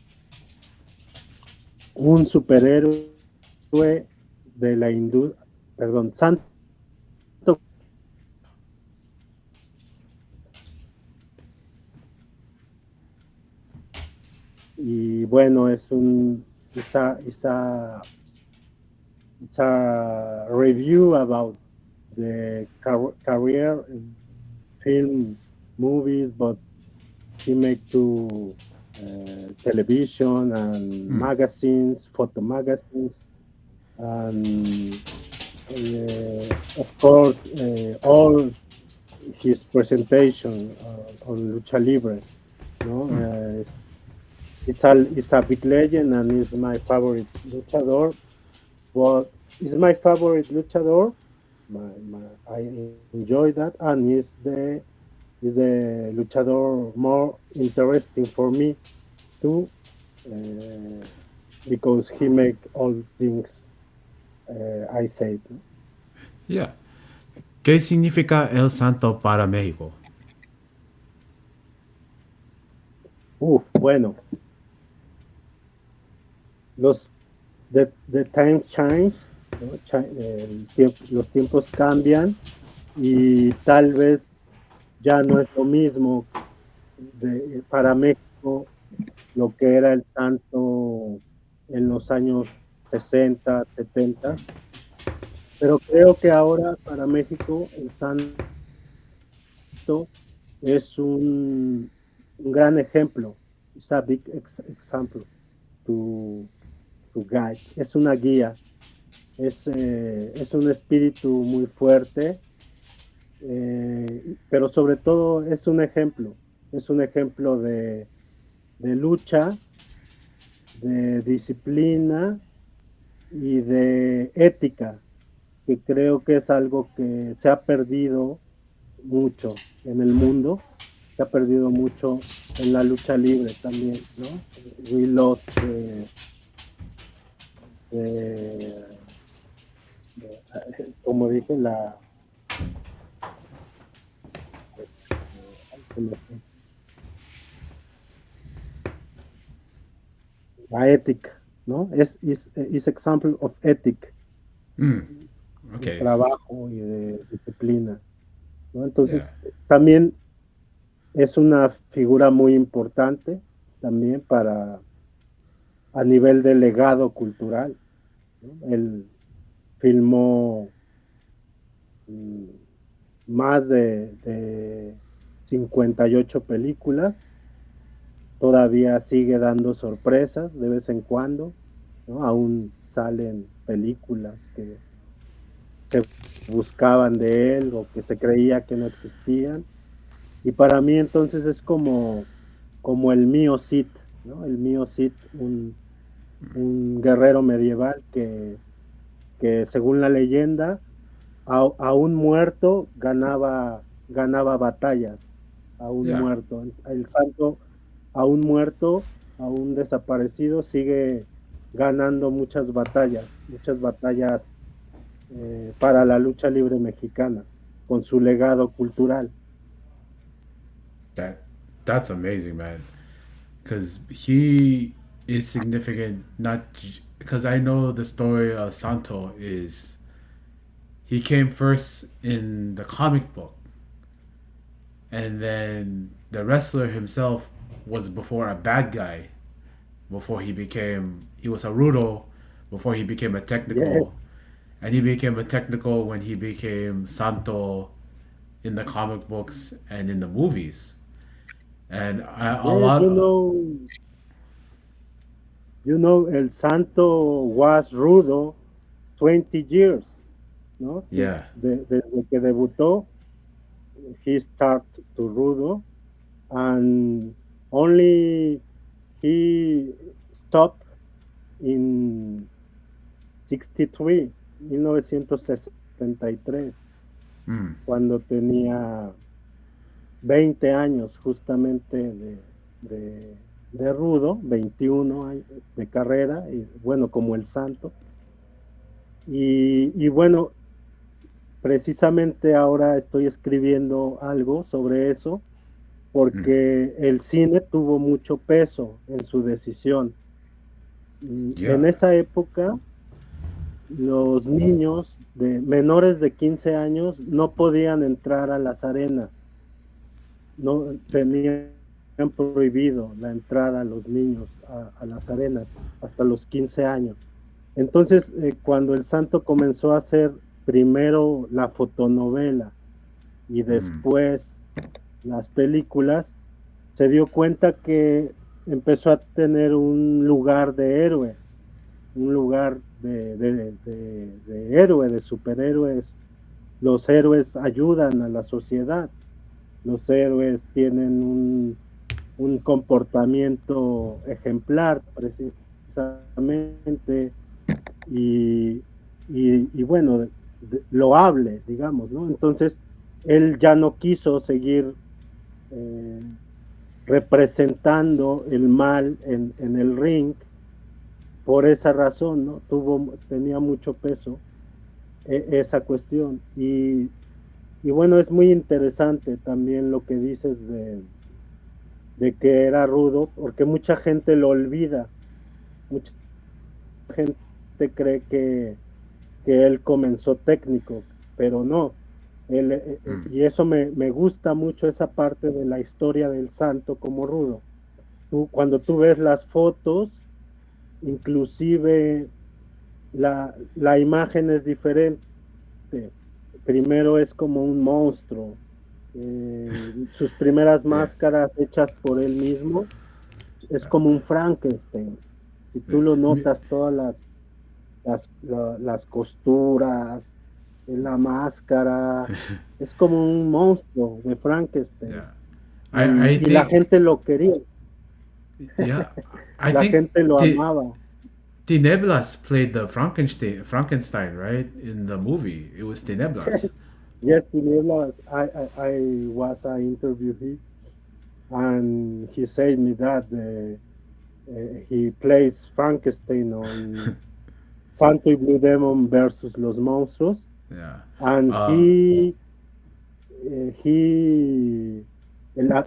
un superhéroe de la industria, perdón, Santo. Y bueno, es it's a review about the career in film, movies, but he make to television and magazines, photo magazines, and of course all his presentation on Lucha Libre. No? It's a big legend and is my favorite luchador. But is my favorite luchador. I enjoy that, and is the luchador more interesting for me too, because he make all things I said. Yeah. ¿Qué significa el santo para México? Bueno, the times change, ¿no? Los tiempos cambian y tal vez ya no es lo mismo para México lo que era el santo en los años 60, 70, pero creo que ahora para México el santo es un gran ejemplo, es a big example to guide, es una guía, es un espíritu muy fuerte, pero sobre todo es un ejemplo de lucha, de disciplina y de ética, que creo que es algo que se ha perdido mucho en el mundo, se ha perdido mucho en la lucha libre también, ¿no? We lost como dije, la ética, ¿no? Es example of ethic, Okay. de trabajo y de disciplina. ¿no? Entonces, Yeah. también es una figura muy importante también para a nivel de legado cultural, ¿no? Él filmó mm, más de 58 películas, todavía sigue dando sorpresas de vez en cuando, ¿no? Aún salen películas que se buscaban de él o que se creía que no existían. Y para mí entonces es como el mío Cid, ¿no? El mío Cid, un guerrero medieval que según la leyenda, aún muerto ganaba batallas, aún Yeah. muerto. El santo, aún muerto, aún desaparecido, sigue ganando muchas batallas para la lucha libre mexicana, con su legado cultural. That's amazing, man. Because he is significant, not because I know the story of Santo is he came first in the comic book, and then the wrestler himself was before a bad guy before he was a rudo before he became a Yes, technical, and he became a technical when he became Santo in the comic books and in the movies. And a yes, lot, El Santo was rudo 20 years, ¿no? yeah, Desde que debutó, he started to rudo, and only he stopped in 63, 1963, mm, cuando tenía 20 años justamente de rudo, 21 años de carrera, y bueno, como el santo. Y bueno, precisamente ahora estoy escribiendo algo sobre eso, mm, porque el cine tuvo mucho peso en su decisión. En yeah, esa época, los niños de menores de 15 años no podían entrar a las arenas, no tenían prohibido la entrada a los niños a las arenas hasta los 15 años. Entonces, cuando el santo comenzó a hacer primero la fotonovela y mm, después las películas, se dio cuenta que empezó a tener un lugar de héroe, un lugar de héroe, de superhéroes. Los héroes ayudan a la sociedad, los héroes tienen un comportamiento ejemplar precisamente y, y bueno, loable, digamos, ¿no? Entonces, él ya no quiso seguir eh, representando el mal en el ring por esa razón, ¿no? Tenía mucho peso esa cuestión. Y bueno, es muy interesante también lo que dices de que era rudo, porque mucha gente lo olvida, mucha gente cree que él comenzó técnico, pero no. mm, Y eso me gusta mucho, esa parte de la historia del santo como rudo. Cuando tú ves las fotos, inclusive la imagen es diferente. Primero es como un monstruo. Sus primeras yeah, máscaras hechas por él mismo es como un Frankenstein. Si yeah. tú lo notas, todas las costuras, en la máscara, es como un monstruo de Frankenstein. Yeah. I Y la think gente lo quería, yeah, I la think gente lo amaba. Tineblas played the Frankenstein, right? In the movie. It was Tineblas. Yes, I was an interview here, and he said me that he plays Frankenstein on Santo y Blue Demon versus Los Monstruos, Yeah. and Uh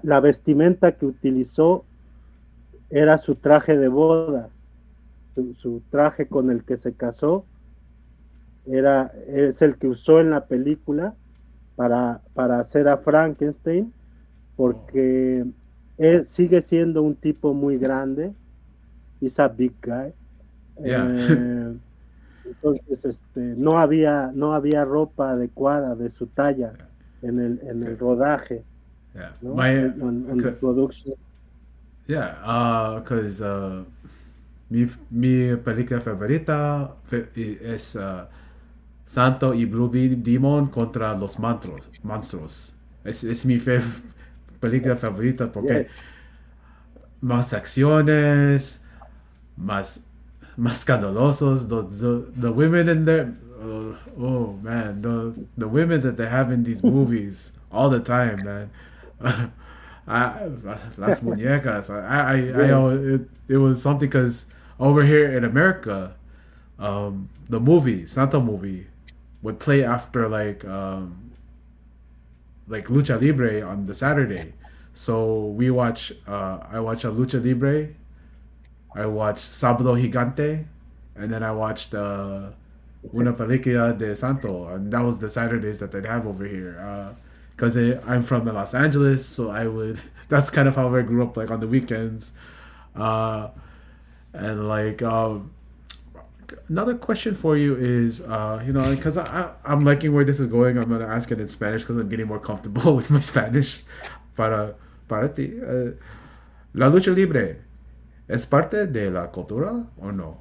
la vestimenta que utilizó era su traje de bodas, su traje con el que se casó, es el que usó en la película, para hacer a Frankenstein, porque él sigue siendo un tipo muy grande, es a big guy. Yeah. Entonces, no había ropa adecuada de su talla en el rodaje, Yeah. ¿no? My On the production. yeah, cause mi película favorita es Santo y Blue Demon contra los monstruos. Es mi película favorita Yes, porque más acciones, más más scandalosos. The women in there, oh man, the women that they have in these movies all the time, man. I, las muñecas. yes, it was something because over here in America, the movie Santo movie would play after like lucha libre on the Saturday. So we watch. I watch a lucha libre. I watched Sábado Gigante, and then I watched Una Película de Santo, and that was the Saturdays that they'd have over here. Because I'm from Los Angeles, so I would. That's kind of how I grew up, like on the weekends. Uh, and like another question for you is, because I'm liking where this is going, I'm gonna ask it in Spanish because I'm getting more comfortable with my Spanish. Para ti, la lucha libre es parte de la cultura o no?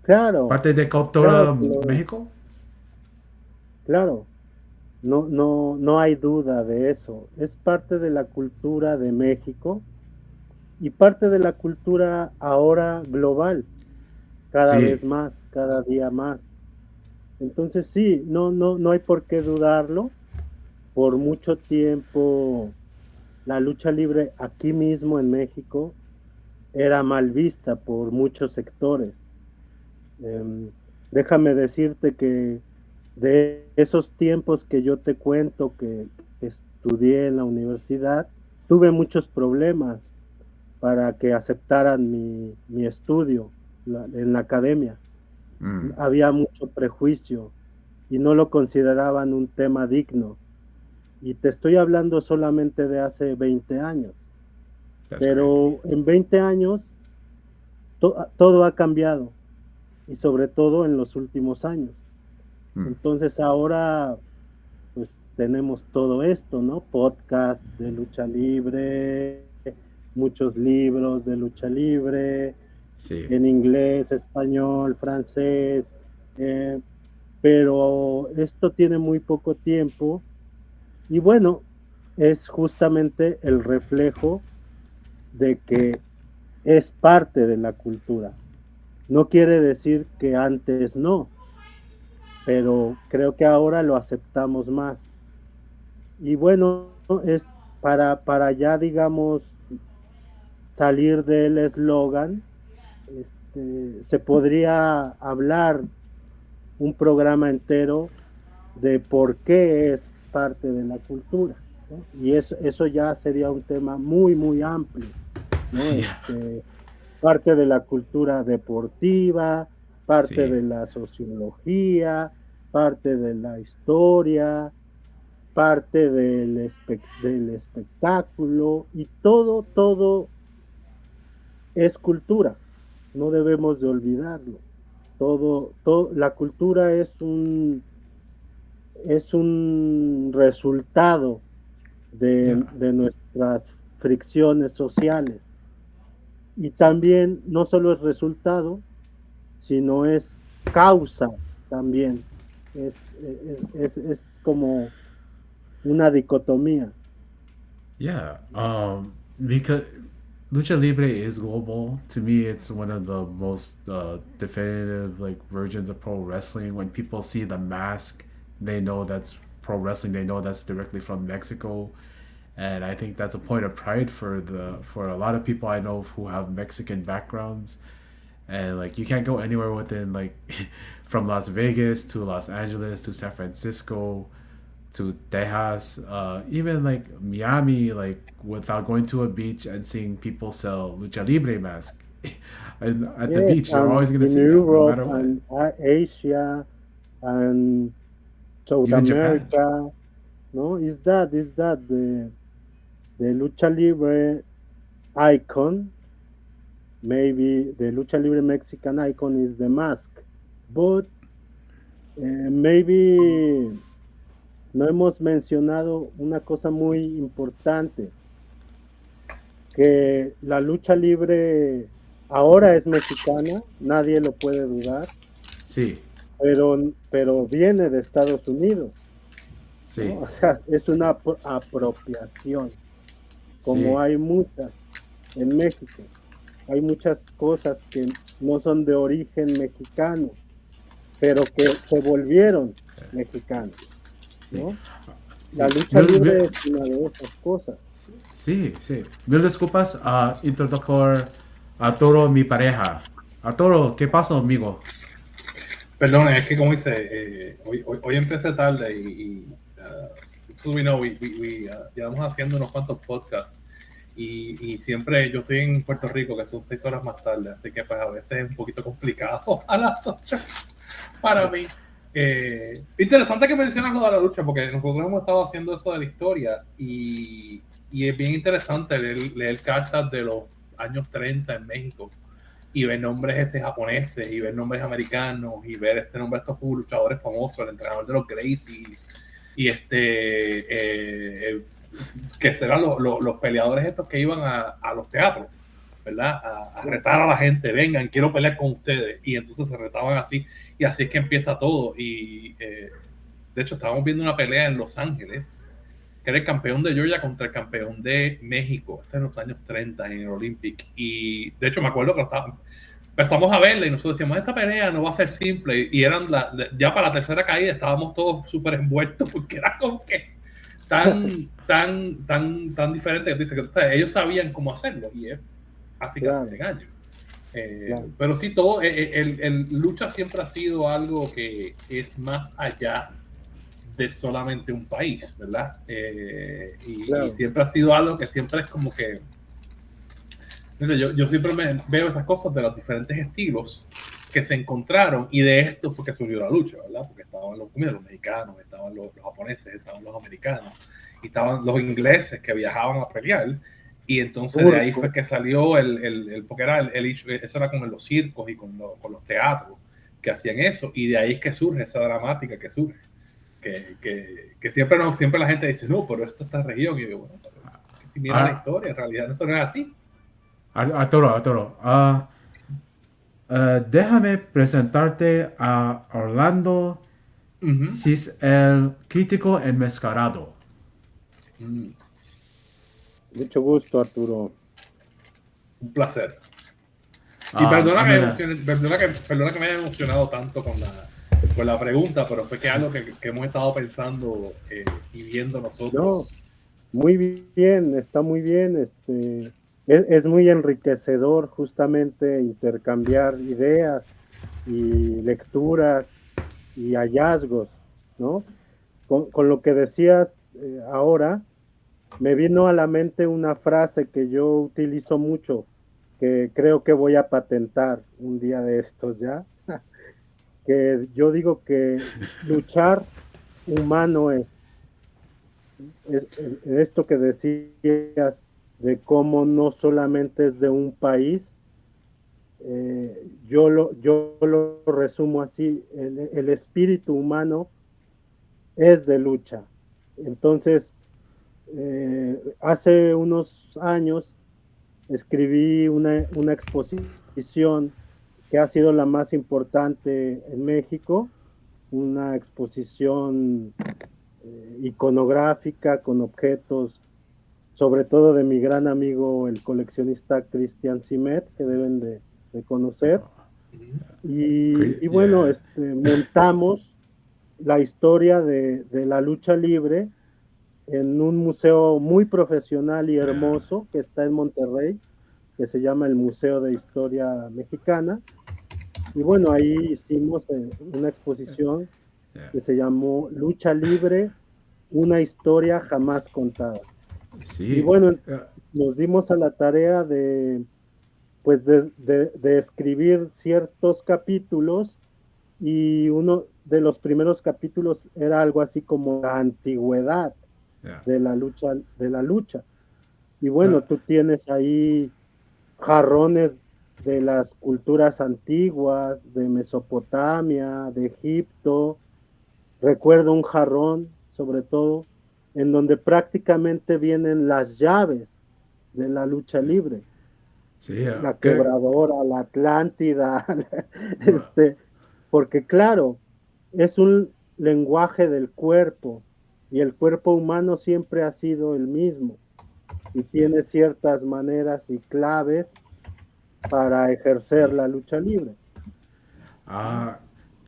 claro, Parte de claro, cultura que México. claro. No hay duda de eso. Es parte de la cultura de México y parte de la cultura ahora global, cada vez Sí, más, cada día más. Entonces sí, no hay por qué dudarlo. Por mucho tiempo la lucha libre aquí mismo en México era mal vista por muchos sectores. Eh, Déjame decirte que de esos tiempos que yo te cuento que estudié en la universidad, tuve muchos problemas para que aceptaran mi estudio en la academia. mm, Había mucho prejuicio y no lo consideraban un tema digno. Y te estoy hablando solamente de hace 20 años, that's crazy. pero en 20 años todo ha cambiado y sobre todo en los últimos años. Mm, Entonces ahora pues tenemos todo esto, ¿no? Podcast de lucha libre, muchos libros de lucha libre, sí, en inglés, español, francés, eh, pero esto tiene muy poco tiempo y bueno, es justamente el reflejo de que es parte de la cultura. No quiere decir que antes no, pero creo que ahora lo aceptamos más. Y bueno, es para ya, digamos, salir del eslogan, se podría hablar un programa entero de por qué es parte de la cultura, ¿no? Y eso ya sería un tema muy, muy amplio, ¿no? yeah, Parte de la cultura deportiva, parte sí, de la sociología, parte de la historia, parte del espectáculo y todo es cultura, no debemos de olvidarlo. La cultura es un resultado yeah, de nuestras fricciones sociales y sí, también no solo es resultado, sino es causa también. Es como una dicotomía. yeah. Because lucha libre is global. To me, it's one of the most definitive like versions of pro wrestling. When people see the mask, they know that's pro wrestling. They know that's directly from Mexico, and I think that's a point of pride for a lot of people I know who have Mexican backgrounds. And like you can't go anywhere within like from Las Vegas to Los Angeles to San Francisco to Tejas, even like Miami, like without going to a beach and seeing people sell lucha libre mask. And at the Yes, beach, you're and always gonna in see that, no Europe matter what. and Asia and South Even Japan. America, no? Is that the lucha libre icon? Maybe the lucha libre Mexican icon is the mask, but maybe no hemos mencionado una cosa muy importante, que la lucha libre ahora es mexicana, nadie lo puede dudar, Sí, pero viene de Estados Unidos, sí, ¿no? O sea, es una apropiación, como sí. hay muchas en México. Hay muchas cosas que no son de origen mexicano, pero que se volvieron mexicanos, ¿no? La lucha libre es una de esas cosas. Sí, sí. Mil disculpas, introductor Arturo, mi pareja. Arturo, ¿qué pasó, amigo? Perdón, es que como dice, hoy empecé tarde y so we know, llevamos haciendo unos cuantos podcasts y siempre yo estoy en Puerto Rico, que son 6 horas más tarde, así que pues a veces es un poquito complicado a las 8 para mí. Interesante que mencionas lo de la lucha, porque nosotros hemos estado haciendo eso de la historia y es bien interesante leer cartas de los años 30 en México y ver nombres japoneses y ver nombres americanos y ver este nombre de estos luchadores famosos, el entrenador de los Gracies y que serán los peleadores estos que iban a los teatros, ¿verdad? A retar a la gente, vengan, quiero pelear con ustedes, y entonces se retaban así, y así es que empieza todo. Y de hecho estábamos viendo una pelea en Los Ángeles, que era el campeón de Georgia contra el campeón de México, en los años 30 en el Olympic, y de hecho me acuerdo que empezamos a verla y nosotros decíamos, esta pelea no va a ser simple, y eran ya para la tercera caída estábamos todos súper envueltos, porque era como que tan diferente que dice que, o sea, ellos sabían cómo hacerlo, y es hace casi 100 años. Pero sí, todo el lucha siempre ha sido algo que es más allá de solamente un país, ¿verdad? Y siempre ha sido algo que siempre es como que, no sé, yo siempre veo esas cosas de los diferentes estilos que se encontraron, y de esto fue que surgió la lucha, ¿verdad? Porque estaban los mexicanos, estaban los japoneses, estaban los americanos, y estaban los ingleses que viajaban a pelear, y entonces de ahí fue que salió porque era eso era con los circos y con los teatros que hacían eso, y de ahí es que surge esa dramática que surge, que siempre la gente dice, no, pero esto está región, y yo digo, bueno, pero si mira la historia, en realidad eso no es así. Arturo, déjame presentarte a Orlando Cis, el crítico enmascarado. Mucho gusto, Arturo. Un placer. Y perdona que me haya emocionado tanto con la pregunta, pero fue que algo que hemos estado pensando y viendo nosotros. No, muy bien, está muy bien. Es muy enriquecedor justamente intercambiar ideas y lecturas y hallazgos, ¿no? Con lo que decías ahora, me vino a la mente una frase que yo utilizo mucho, que creo que voy a patentar un día de estos ya, que yo digo que luchar humano es esto que decías de cómo no solamente es de un país. Yo lo resumo así: el espíritu humano es de lucha. Entonces, hace unos años escribí una exposición que ha sido la más importante en México, una exposición iconográfica con objetos, sobre todo de mi gran amigo el coleccionista Cristian Simet, que deben de conocer. Y bueno, montamos la historia de la lucha libre en un museo muy profesional y hermoso que está en Monterrey, que se llama el Museo de Historia Mexicana. Y bueno, ahí hicimos una exposición que se llamó Lucha Libre, una historia jamás contada. Sí. Y bueno, nos dimos a la tarea de escribir ciertos capítulos, y de los primeros capítulos era algo así como la antigüedad Yeah. de la lucha. Y bueno, tú tienes ahí jarrones de las culturas antiguas, de Mesopotamia, de Egipto. Recuerdo un jarrón, sobre todo, en donde prácticamente vienen las llaves de la lucha libre. Sí, La quebradora, la Atlántida, porque claro, es un lenguaje del cuerpo y el cuerpo humano siempre ha sido el mismo y tiene ciertas maneras y claves para ejercer la lucha libre.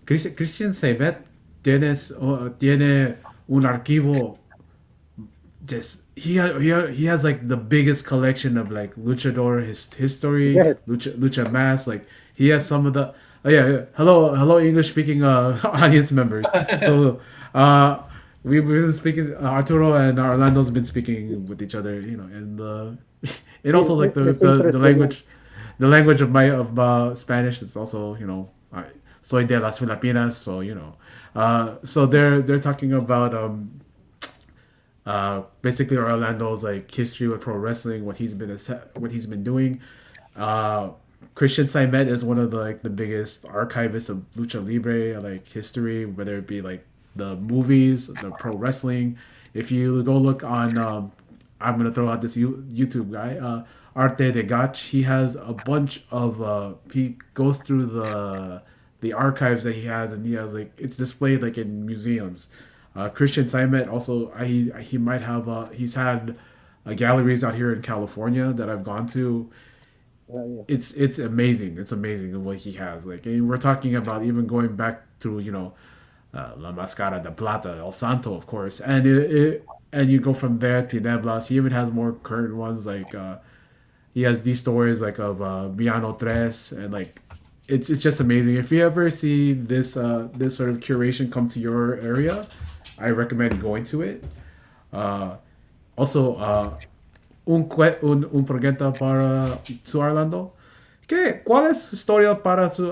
Christian Saimet tiene un archivo. Just he has like the biggest collection of like luchador history, Yes. lucha mask. Like he has some of the yeah. Hello English speaking audience members. So we've been speaking. Arturo and Orlando's been speaking with each other, you know, and also like the language of Spanish. It's also, you know, soy de las Filipinas, so you know, so they're talking about basically Orlando's like history with pro wrestling, what he's been doing. Christian Saimet is one of the biggest archivists of lucha libre like history, whether it be like the movies, the pro wrestling. If you go look on, I'm gonna throw out this YouTube guy, Arte de Gach. He has a bunch of he goes through the archives that he has, and he has like it's displayed like in museums. Christian Saimet also he might have he's had galleries out here in California that I've gone to. Yeah. It's amazing. It's amazing what he has. Like, and we're talking about even going back to, you know, La Mascara de Plata, El Santo, of course, and and you go from there to Neblas. He even has more current ones, like he has these stories like of Biano Tres, and like it's just amazing. If you ever see this this sort of curation come to your area, I recommend going to it. Also, un pregunta para su Orlando. ¿Cuál es su historia para su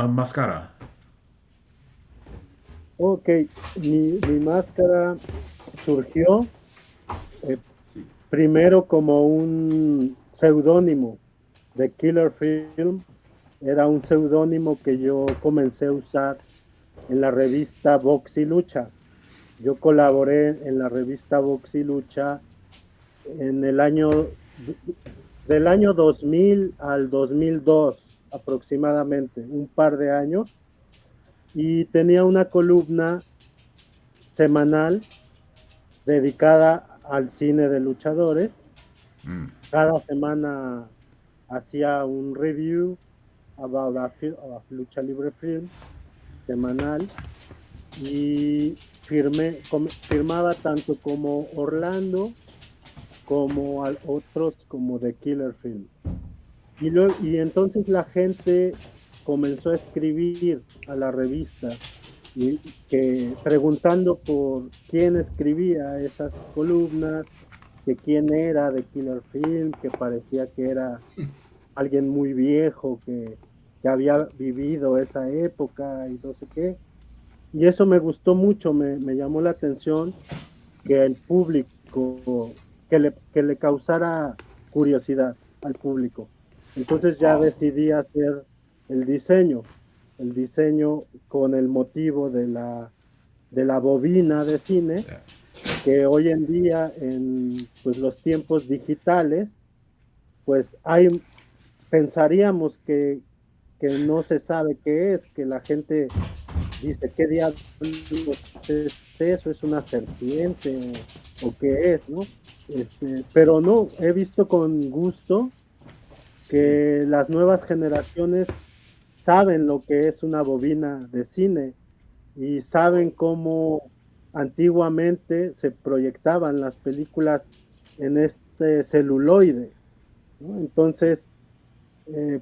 máscara? Ok, mi máscara surgió primero como un seudónimo de Killer Film. Era un seudónimo que yo comencé a usar en la revista Box y Lucha. Yo colaboré en la revista Box y Lucha en el del año 2000 al 2002 aproximadamente, un par de años, y tenía una columna semanal dedicada al cine de luchadores. Cada semana hacía un review about a lucha libre film semanal, y firmaba tanto como Orlando como a otros como The Killer Film. Y entonces la gente comenzó a escribir a la revista y preguntando por quién escribía esas columnas, que quién era de Killer Film, que parecía que era alguien muy viejo que había vivido esa época y no sé qué. Y eso me gustó mucho, me llamó la atención que el público, que le causara curiosidad al público. Entonces ya decidí hacer el diseño con el motivo de la bobina de cine, que hoy en día en pues, los tiempos digitales, pues pensaríamos que no se sabe qué es, que la gente dice, ¿qué diablos es eso? ¿Es una serpiente o qué es, no? Pero no, he visto con gusto que las nuevas generaciones saben lo que es una bobina de cine y saben cómo antiguamente se proyectaban las películas en este celuloide, ¿no? Entonces,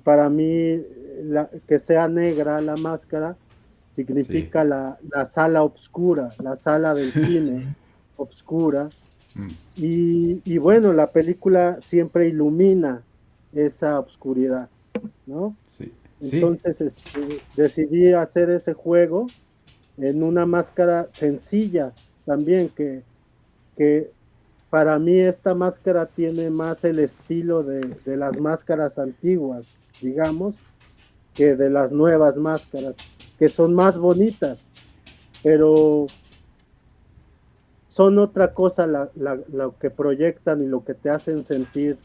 para mí, que sea negra la máscara significa la sala oscura, la sala del cine oscura. Y bueno, la película siempre ilumina esa oscuridad, ¿no? Sí. Entonces decidí hacer ese juego en una máscara sencilla también, que para mí esta máscara tiene más el estilo de las máscaras antiguas, digamos, que de las nuevas máscaras, que son más bonitas, pero son otra cosa lo que proyectan y lo que te hacen sentir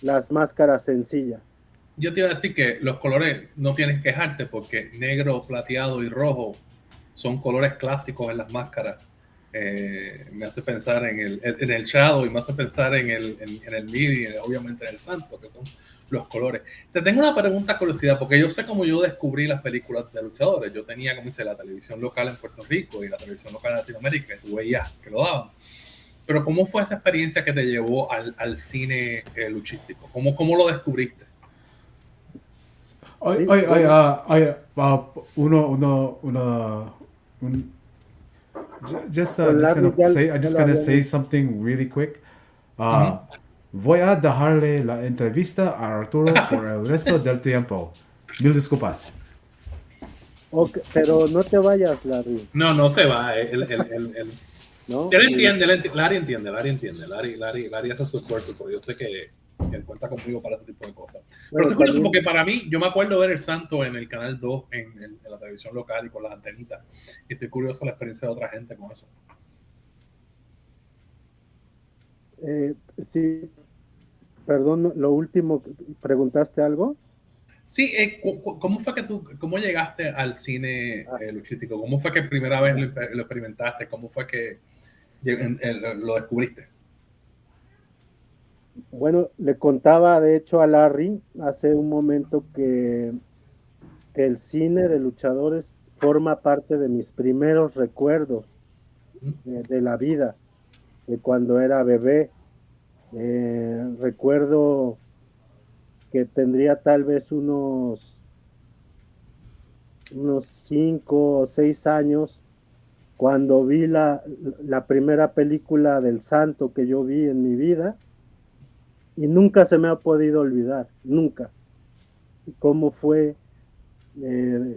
las máscaras sencillas. Yo te iba a decir que los colores no tienes que quejarte porque negro, plateado y rojo son colores clásicos en las máscaras. Me hace pensar en el Shadow y me hace pensar en el MIDI, obviamente en el Santo, que son los colores. Te tengo una pregunta, curiosidad, porque yo sé cómo yo descubrí las películas de luchadores. Yo tenía, como dice, la televisión local en Puerto Rico y la televisión local en Latinoamérica, que tú veías que lo daban. Pero ¿cómo fue esa experiencia que te llevó al cine luchístico? ¿Cómo lo descubriste? Oye, Sí, oye, bueno, con just Larry gonna ya, say, I'm ya just lo gonna habíamos. say something really quick. Ujú. Voy a dejarle la entrevista a Arturo por el resto del tiempo. Mil disculpas. Okay, pero no te vayas, Larry, No, no se va. ¿no? Él entiende, Larry entiende, Larry hace su esfuerzo, pero yo sé que él cuenta conmigo para este tipo de cosas. Pero Bueno, estoy curioso también porque para mí, yo me acuerdo ver El Santo en el Canal 2, en la televisión local y con las antenitas. Y estoy curioso la experiencia de otra gente con eso. eh, sí, perdón, lo último, ¿preguntaste algo? Sí, ¿cómo fue que cómo llegaste al cine Ah, luchístico? ¿Cómo fue que primera vez lo experimentaste? ¿Cómo fue que lo descubriste? bueno, le contaba de hecho a Larry hace un momento que el cine de luchadores forma parte de mis primeros recuerdos de la vida, de cuando era bebé. Recuerdo que tendría tal vez unos 5 o 6 años cuando vi la primera película del Santo que yo vi en mi vida y nunca se me ha podido olvidar, nunca. Cómo fue,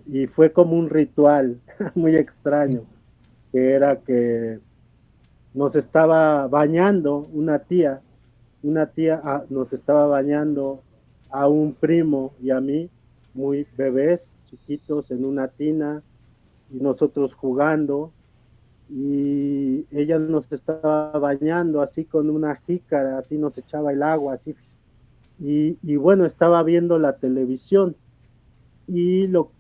y fue como un ritual muy extraño, que era que nos estaba bañando una tía nos estaba bañando a un primo y a mí, muy bebés, chiquitos, en una tina, y nosotros jugando, y ella nos estaba bañando así con una jícara, así nos echaba el agua, así, y bueno, estaba viendo la televisión, y lo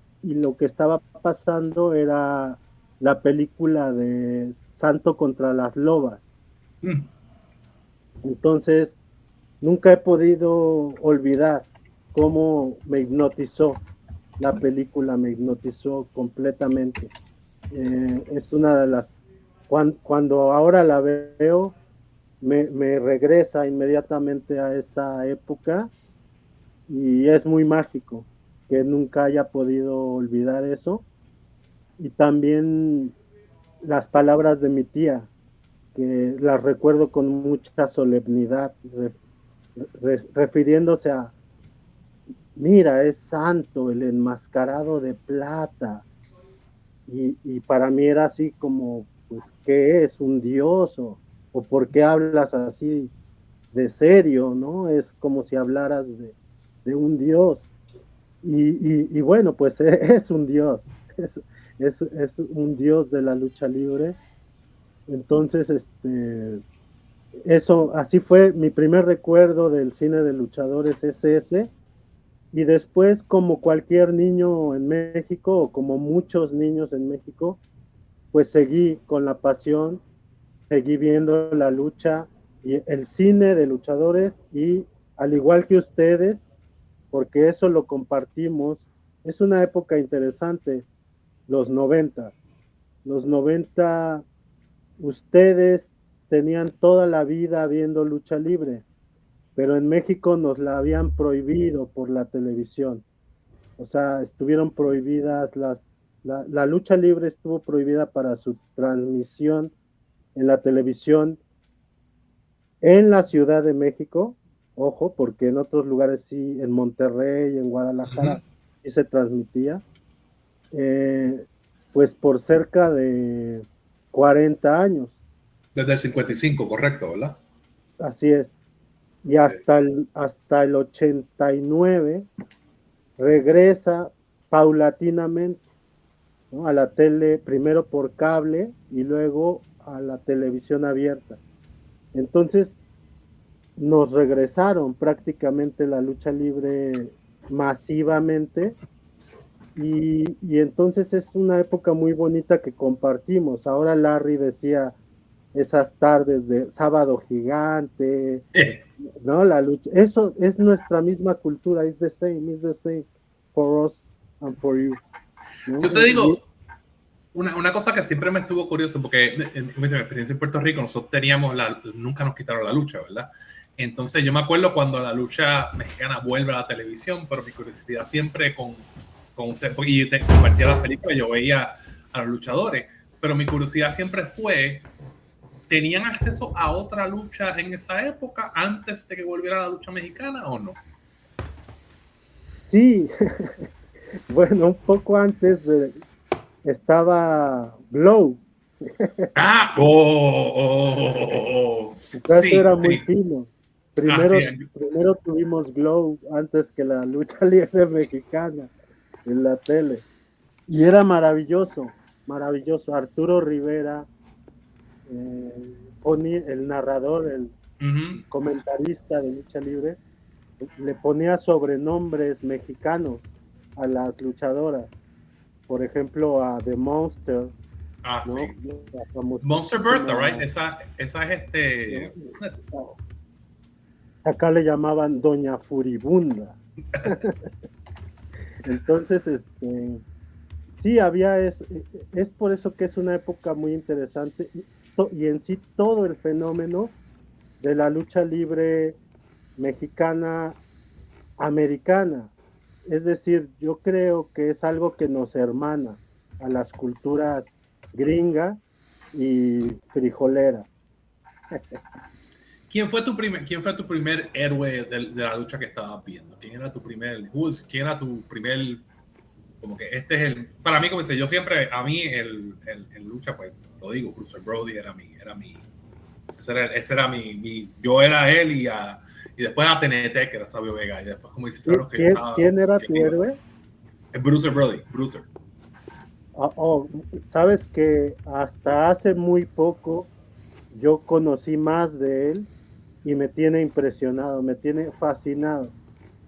que estaba pasando era la película de Santo contra las Lobas. Mm. Entonces, nunca he podido olvidar cómo me hipnotizó la película, me hipnotizó completamente. Es una de las, cuando ahora la veo, me regresa inmediatamente a esa época y es muy mágico que nunca haya podido olvidar eso. Y también las palabras de mi tía, que las recuerdo con mucha solemnidad, refiriéndose a, mira, es Santo, el enmascarado de plata. Y para mí era así como, pues, ¿qué es un dios? O ¿por qué hablas así de serio, no? Es como si hablaras de un dios. Y bueno, pues es un dios, es un dios de la lucha libre. Entonces, eso, así fue mi primer recuerdo del cine de luchadores, es ese. Y después, como cualquier niño en México, o como muchos niños en México, pues seguí con la pasión, seguí viendo la lucha y el cine de luchadores y al igual que ustedes, porque eso lo compartimos, es una época interesante, los 90. Los 90, ustedes tenían toda la vida viendo lucha libre, pero en México nos la habían prohibido por la televisión. O sea, estuvieron prohibidas la lucha libre estuvo prohibida para su transmisión en la televisión en la Ciudad de México, ojo, porque en otros lugares sí, en Monterrey, en Ujú. Guadalajara, sí se transmitía. Eh, pues por cerca de 40 años, Desde el 55, correcto, ¿verdad? así es. Y hasta el 89 regresa paulatinamente, ¿no? A la tele, primero por cable y luego a la televisión abierta. Entonces nos regresaron prácticamente la lucha libre masivamente y entonces es una época muy bonita que compartimos. Ahora Larry decía esas tardes de sábado gigante, ¿no? La lucha, eso es nuestra misma cultura, it's the same for us and for you, ¿no? Yo te digo, una cosa que siempre me estuvo curioso, porque en mi experiencia en Puerto Rico, nosotros teníamos nunca nos quitaron la lucha, ¿verdad? Entonces yo me acuerdo cuando la lucha mexicana vuelve a la televisión, pero mi curiosidad siempre con usted, y te compartía las películas, yo veía a los luchadores, pero mi curiosidad siempre fue, ¿tenían acceso a otra lucha en esa época antes de que volviera la lucha mexicana o no? Sí, bueno, un poco antes estaba Glow. Ah, Eso sí, era muy sí. fino. Ah, sí. Primero tuvimos Glow antes que la lucha libre mexicana en la tele. Y era maravilloso, maravilloso. Arturo Rivera, el narrador, el comentarista de lucha libre, le ponía sobrenombres mexicanos a las luchadoras. Por ejemplo, a The Monster, Ah, ¿no? sí. Monster Bertha, right? Esa es ¿no? Acá le llamaban Doña Furibunda. Entonces, sí, es por eso que es una época muy interesante y en sí todo el fenómeno de la lucha libre mexicana, americana. Es decir, yo creo que es algo que nos hermana a las culturas gringa y frijolera. ¿Quién fue tu primer héroe de la lucha que estabas viendo? ¿Quién era tu primer como que este es para mí, como dice, yo siempre, a mí el lucha, pues, lo digo, Bruiser Brody ese era mi, yo era él y después a TNT, que era Sabio Vega, y después, como dices, los que yo estaba. ¿Quién era tu héroe? Bruiser Brody, Bruiser. Sabes que hasta hace muy poco yo conocí más de él y me tiene impresionado, me tiene fascinado.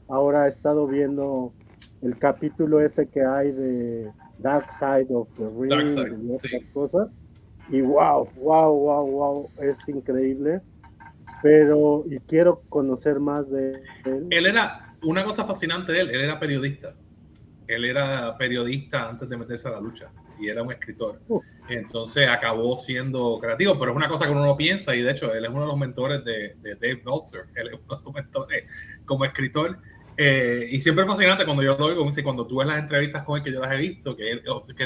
Ahora he estado viendo el capítulo ese que hay de Dark Side of the Ring y estas cosas. Y wow, es increíble. Y quiero conocer más de él. Él era, una cosa fascinante de él era periodista. Él era periodista antes de meterse a la lucha y era un escritor. Entonces acabó siendo creativo, pero es una cosa que uno no piensa y de hecho él es uno de los mentores de Dave Meltzer. Él es uno de los mentores como escritor. Y siempre es fascinante cuando yo lo oigo, cuando tú ves las entrevistas con él, que yo las he visto, que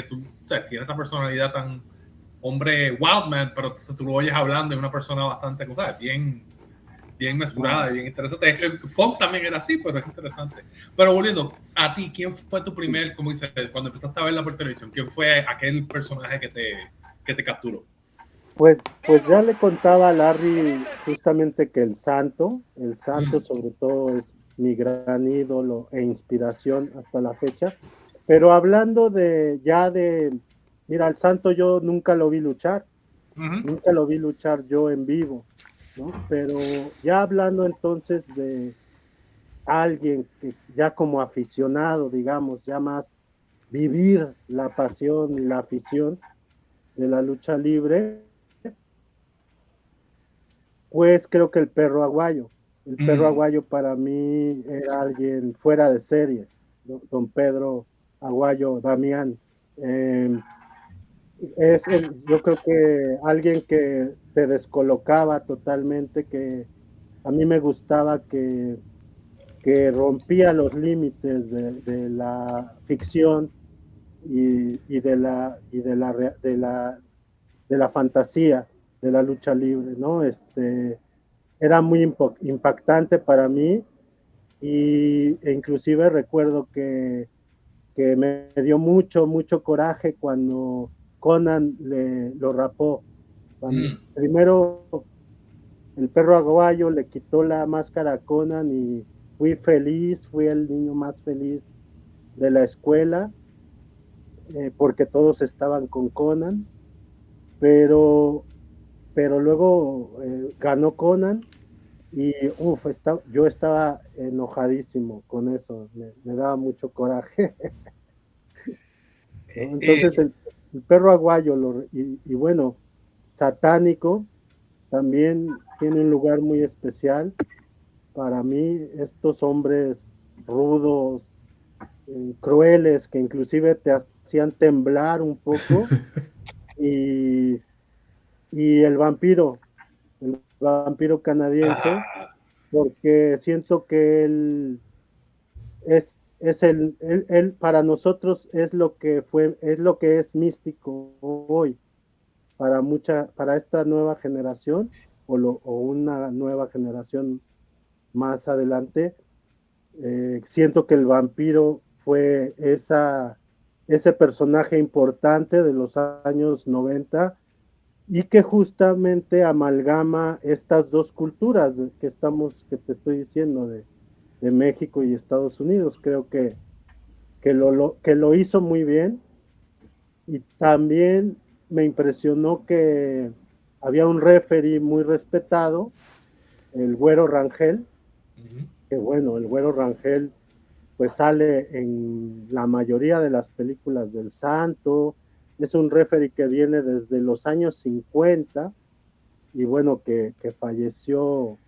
tú, o sea, tiene esta personalidad tan hombre wildman, pero tú lo oyes hablando, es una persona bastante, ¿sabes? Bien mesurada y bien interesante. Funk también era así, pero es interesante. Pero volviendo a ti, ¿quién fue tu primer, como dices, cuando empezaste a verla por televisión, quién fue aquel personaje que te capturó? Pues ya le contaba a Larry justamente que el Santo sobre todo es mi gran ídolo e inspiración hasta la fecha. Pero hablando mira, al Santo yo nunca lo vi luchar, nunca lo vi luchar yo en vivo, ¿no? Pero ya hablando entonces de alguien que ya como aficionado, digamos, ya más vivir la pasión y la afición de la lucha libre, pues creo que el Perro Aguayo. El Perro Aguayo para mí era alguien fuera de serie, don Pedro Aguayo Damián. Yo creo que alguien que te descolocaba totalmente, que a mí me gustaba que rompía los límites de la ficción y de la fantasía de la lucha libre, ¿no? Era muy impactante para mí e inclusive recuerdo que que me dio mucho coraje cuando Conan lo rapó. Primero el perro aguayo le quitó la máscara a Conan y fui el niño más feliz de la escuela, porque todos estaban con Conan, pero luego ganó Conan y yo estaba enojadísimo con eso, me daba mucho coraje. Entonces el perro aguayo y bueno, Satánico también tiene un lugar muy especial para mí. Estos hombres rudos, crueles, que inclusive te hacían temblar un poco, y el vampiro canadiense, porque siento que él él para nosotros es lo que es místico hoy, para esta nueva generación o una nueva generación más adelante. Siento que el vampiro fue ese personaje importante de los años 90 y que justamente amalgama estas dos culturas que te estoy diciendo, de México y Estados Unidos. Creo que lo hizo muy bien, y también me impresionó que había un referee muy respetado, el Güero Rangel, que bueno, el Güero Rangel pues sale en la mayoría de las películas del Santo. Es un referee que viene desde los años 50 y bueno, que falleció,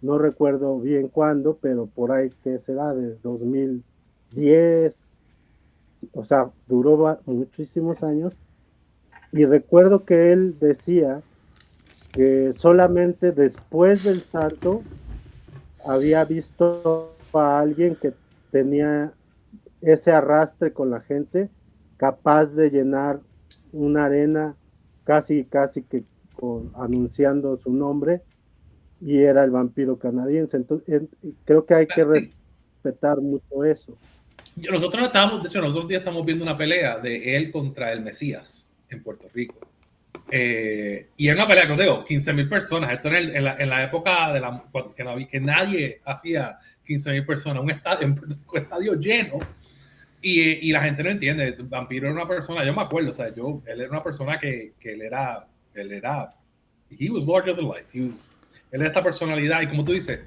no recuerdo bien cuándo, pero por ahí que será de 2010, o sea, duró muchísimos años. Y recuerdo que él decía que solamente después del Santo había visto a alguien que tenía ese arrastre con la gente, capaz de llenar una arena casi que anunciando su nombre, y era el vampiro canadiense. Entonces creo que hay que respetar mucho eso. Nosotros otros días estamos viendo una pelea de él contra el Mesías en Puerto Rico. Y es una pelea, como digo, 15,000 personas. Esto en la época que nadie hacía 15,000 personas, un estadio lleno, y la gente no entiende. El vampiro era una persona, yo me acuerdo, o sea, él era una persona que él era, he was larger than life. Él era esta personalidad, y como tú dices,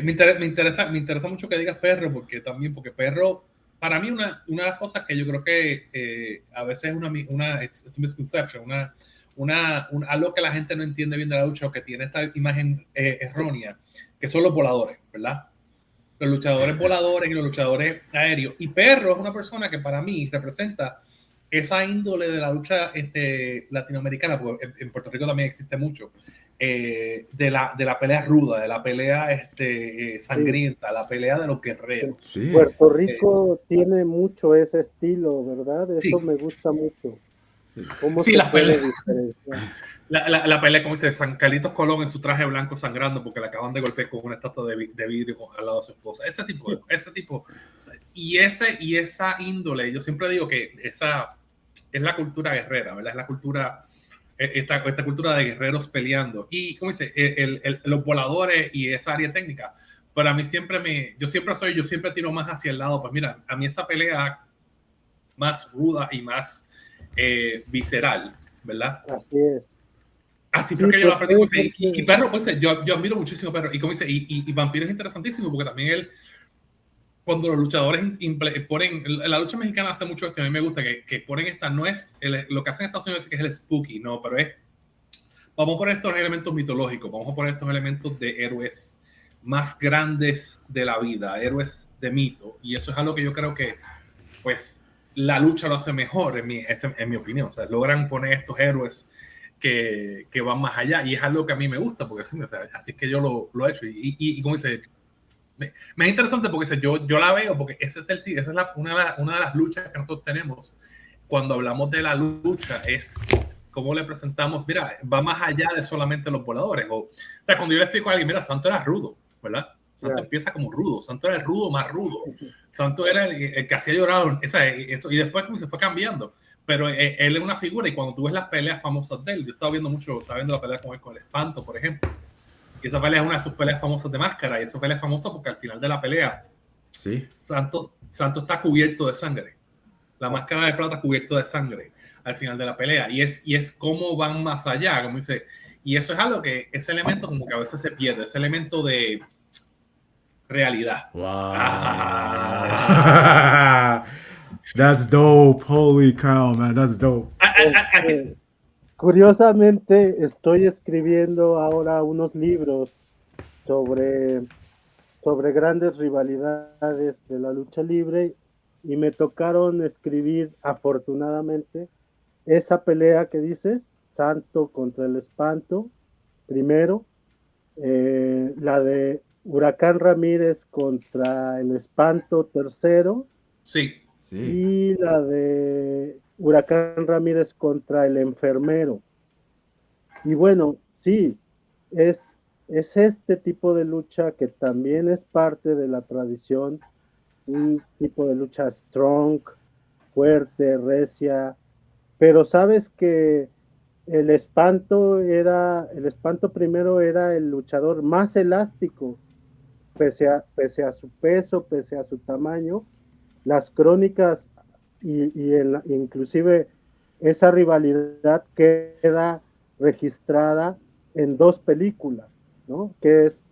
me interesa mucho que digas perro, porque perro, para mí, una de las cosas que yo creo que a veces es una misconception, algo que la gente no entiende bien de la lucha, o que tiene esta imagen errónea, que son los voladores, ¿verdad? Los luchadores voladores y los luchadores aéreos. Y Perro es una persona que para mí representa esa índole de la lucha latinoamericana, porque en Puerto Rico también existe mucho, de la pelea ruda, de la pelea sangrienta, la pelea de los guerreros. Sí. Puerto Rico tiene mucho ese estilo, ¿verdad? Eso me gusta mucho. ¿Cómo se puede diferenciar? La pelea, como dice San Carlitos Colón en su traje blanco sangrando porque le acaban de golpear con una estatua de vidrio al lado de su esposa. Ese tipo. Y esa índole, yo siempre digo que esa es la cultura guerrera, ¿verdad? Es la cultura, esta cultura de guerreros peleando. Y como dice, los voladores y esa área técnica, para mí yo siempre tiro más hacia el lado. Pues mira, a mí esa pelea más ruda y más visceral, ¿verdad? Así es. Así fue que yo lo aprendí. Y Perro, pues yo admiro muchísimo a Perro. Y como dice, y Vampiro es interesantísimo, porque también él, cuando los luchadores ponen, la lucha mexicana hace mucho esto, a mí me gusta, que ponen no es, lo que hacen en Estados Unidos es que es el spooky, no, pero vamos a poner estos elementos mitológicos, vamos a poner estos elementos de héroes más grandes de la vida, héroes de mito, y eso es algo que yo creo que, pues, la lucha lo hace mejor, en mi opinión. O sea, logran poner estos héroes que van más allá, y es algo que a mí me gusta, porque sí, o sea, así es que yo lo he hecho. Y como dice, me es interesante porque yo la veo, porque esa es una de las luchas que nosotros tenemos cuando hablamos de la lucha, es cómo le presentamos, mira, va más allá de solamente los voladores. O sea, cuando yo le explico a alguien, mira, Santo era rudo, ¿verdad? Santo Ya. empieza como rudo. Santo era el rudo más rudo. Santo era el que hacía llorar. Eso, y después como se fue cambiando. Pero él es una figura y cuando tú ves las peleas famosas de él, yo estaba viendo la pelea con él con el Espanto, por ejemplo. Y esa pelea es una de sus peleas famosas de máscara. Y esa pelea es famosa porque al final de la pelea, Sí. Santo está cubierto de sangre. La máscara de plata cubierto de sangre al final de la pelea. Y es cómo van más allá, como dice. Y eso es algo que, ese elemento como que a veces se pierde, ese elemento de realidad. Wow. Ah. That's dope. Holy cow, man. That's dope. Curiosamente, estoy escribiendo ahora unos libros sobre grandes rivalidades de la lucha libre y me tocaron escribir, afortunadamente, esa pelea que dices, Santo contra el Espanto, primero, la de Huracán Ramírez contra el Espanto, tercero, Sí. Sí. y la de Huracán Ramírez contra el Enfermero. Y bueno, sí, es este tipo de lucha que también es parte de la tradición, un tipo de lucha strong, fuerte, recia, pero sabes que el Espanto primero era el luchador más elástico, pese a su peso, pese a su tamaño. Las crónicas inclusive esa rivalidad queda registrada en 2 películas, ¿no? Que es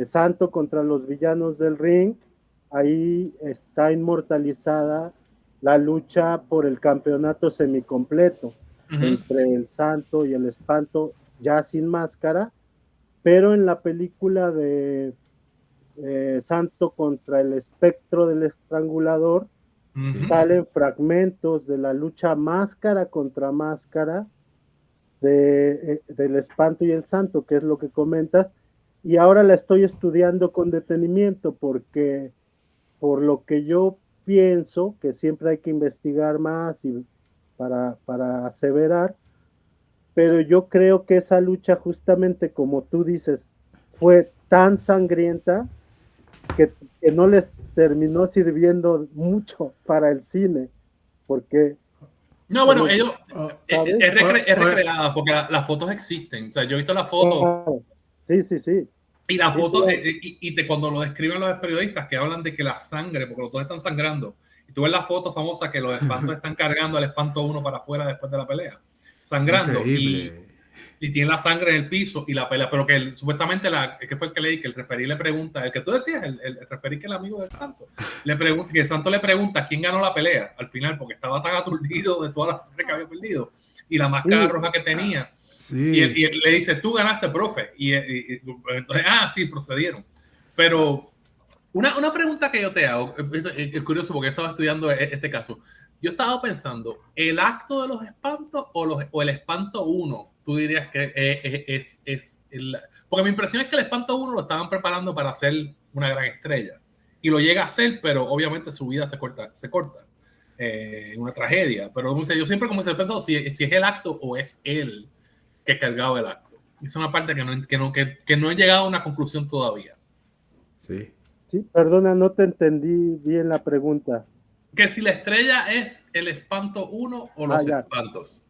Santo contra los villanos del ring. Ahí está inmortalizada la lucha por el campeonato semicompleto entre el Santo y el Espanto, ya sin máscara, pero en la película de Santo contra el Espectro del Estrangulador, salen fragmentos de la lucha máscara contra máscara del Espanto y el Santo, que es lo que comentas, y ahora la estoy estudiando con detenimiento porque por lo que yo pienso que siempre hay que investigar más y para aseverar, pero yo creo que esa lucha, justamente como tú dices, fue tan sangrienta que no les terminó sirviendo mucho para el cine, porque No, bueno, ellos ¿sabes? es recreada porque las fotos existen. O sea, yo he visto las fotos. Sí. Y las fotos, cuando lo describen los periodistas que hablan de que la sangre, porque los dos están sangrando, y tú ves la foto famosa que los espantos están cargando al espanto uno para afuera después de la pelea, sangrando. Increíble. Y tiene la sangre en el piso y la pelea, pero que supuestamente que fue el que leí, que el referí le pregunta, el que tú decías, el referí que es el amigo del Santo, que el Santo le pregunta quién ganó la pelea al final, porque estaba tan aturdido de toda la sangre que había perdido y la máscara roja que tenía. Sí. Y él le dice, tú ganaste, profe. Y entonces, sí, procedieron. Pero una pregunta que yo te hago, es curioso porque yo estaba estudiando este caso. Yo estaba pensando, ¿el acto de los espantos o el espanto 1? Tú dirías que es porque mi impresión es que el espanto 1 lo estaban preparando para ser una gran estrella. Y lo llega a ser, pero obviamente su vida se corta. Una tragedia. Pero yo siempre como se he pensado si es el acto o es él que cargaba el acto. Es una parte que no he llegado a una conclusión todavía. Sí. Sí, perdona, no te entendí bien la pregunta. Que si la estrella es el espanto 1 o los espantos.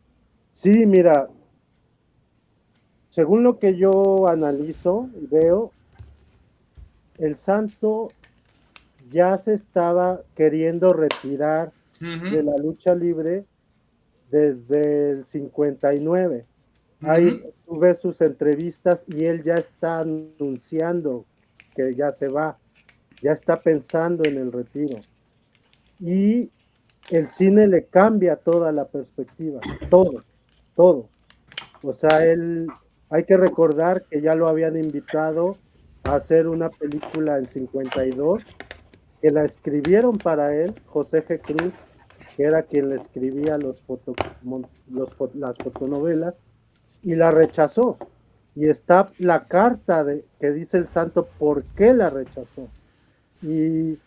Sí, mira, según lo que yo analizo y veo, el Santo ya se estaba queriendo retirar de la lucha libre desde el 59. Ahí tú ves sus entrevistas y él ya está anunciando que ya se va, ya está pensando en el retiro. Y el cine le cambia toda la perspectiva, todo. O sea, hay que recordar que ya lo habían invitado a hacer una película en 52, que la escribieron para él, José G. Cruz, que era quien le escribía las fotonovelas, y la rechazó. Y está la carta que dice el Santo por qué la rechazó. Y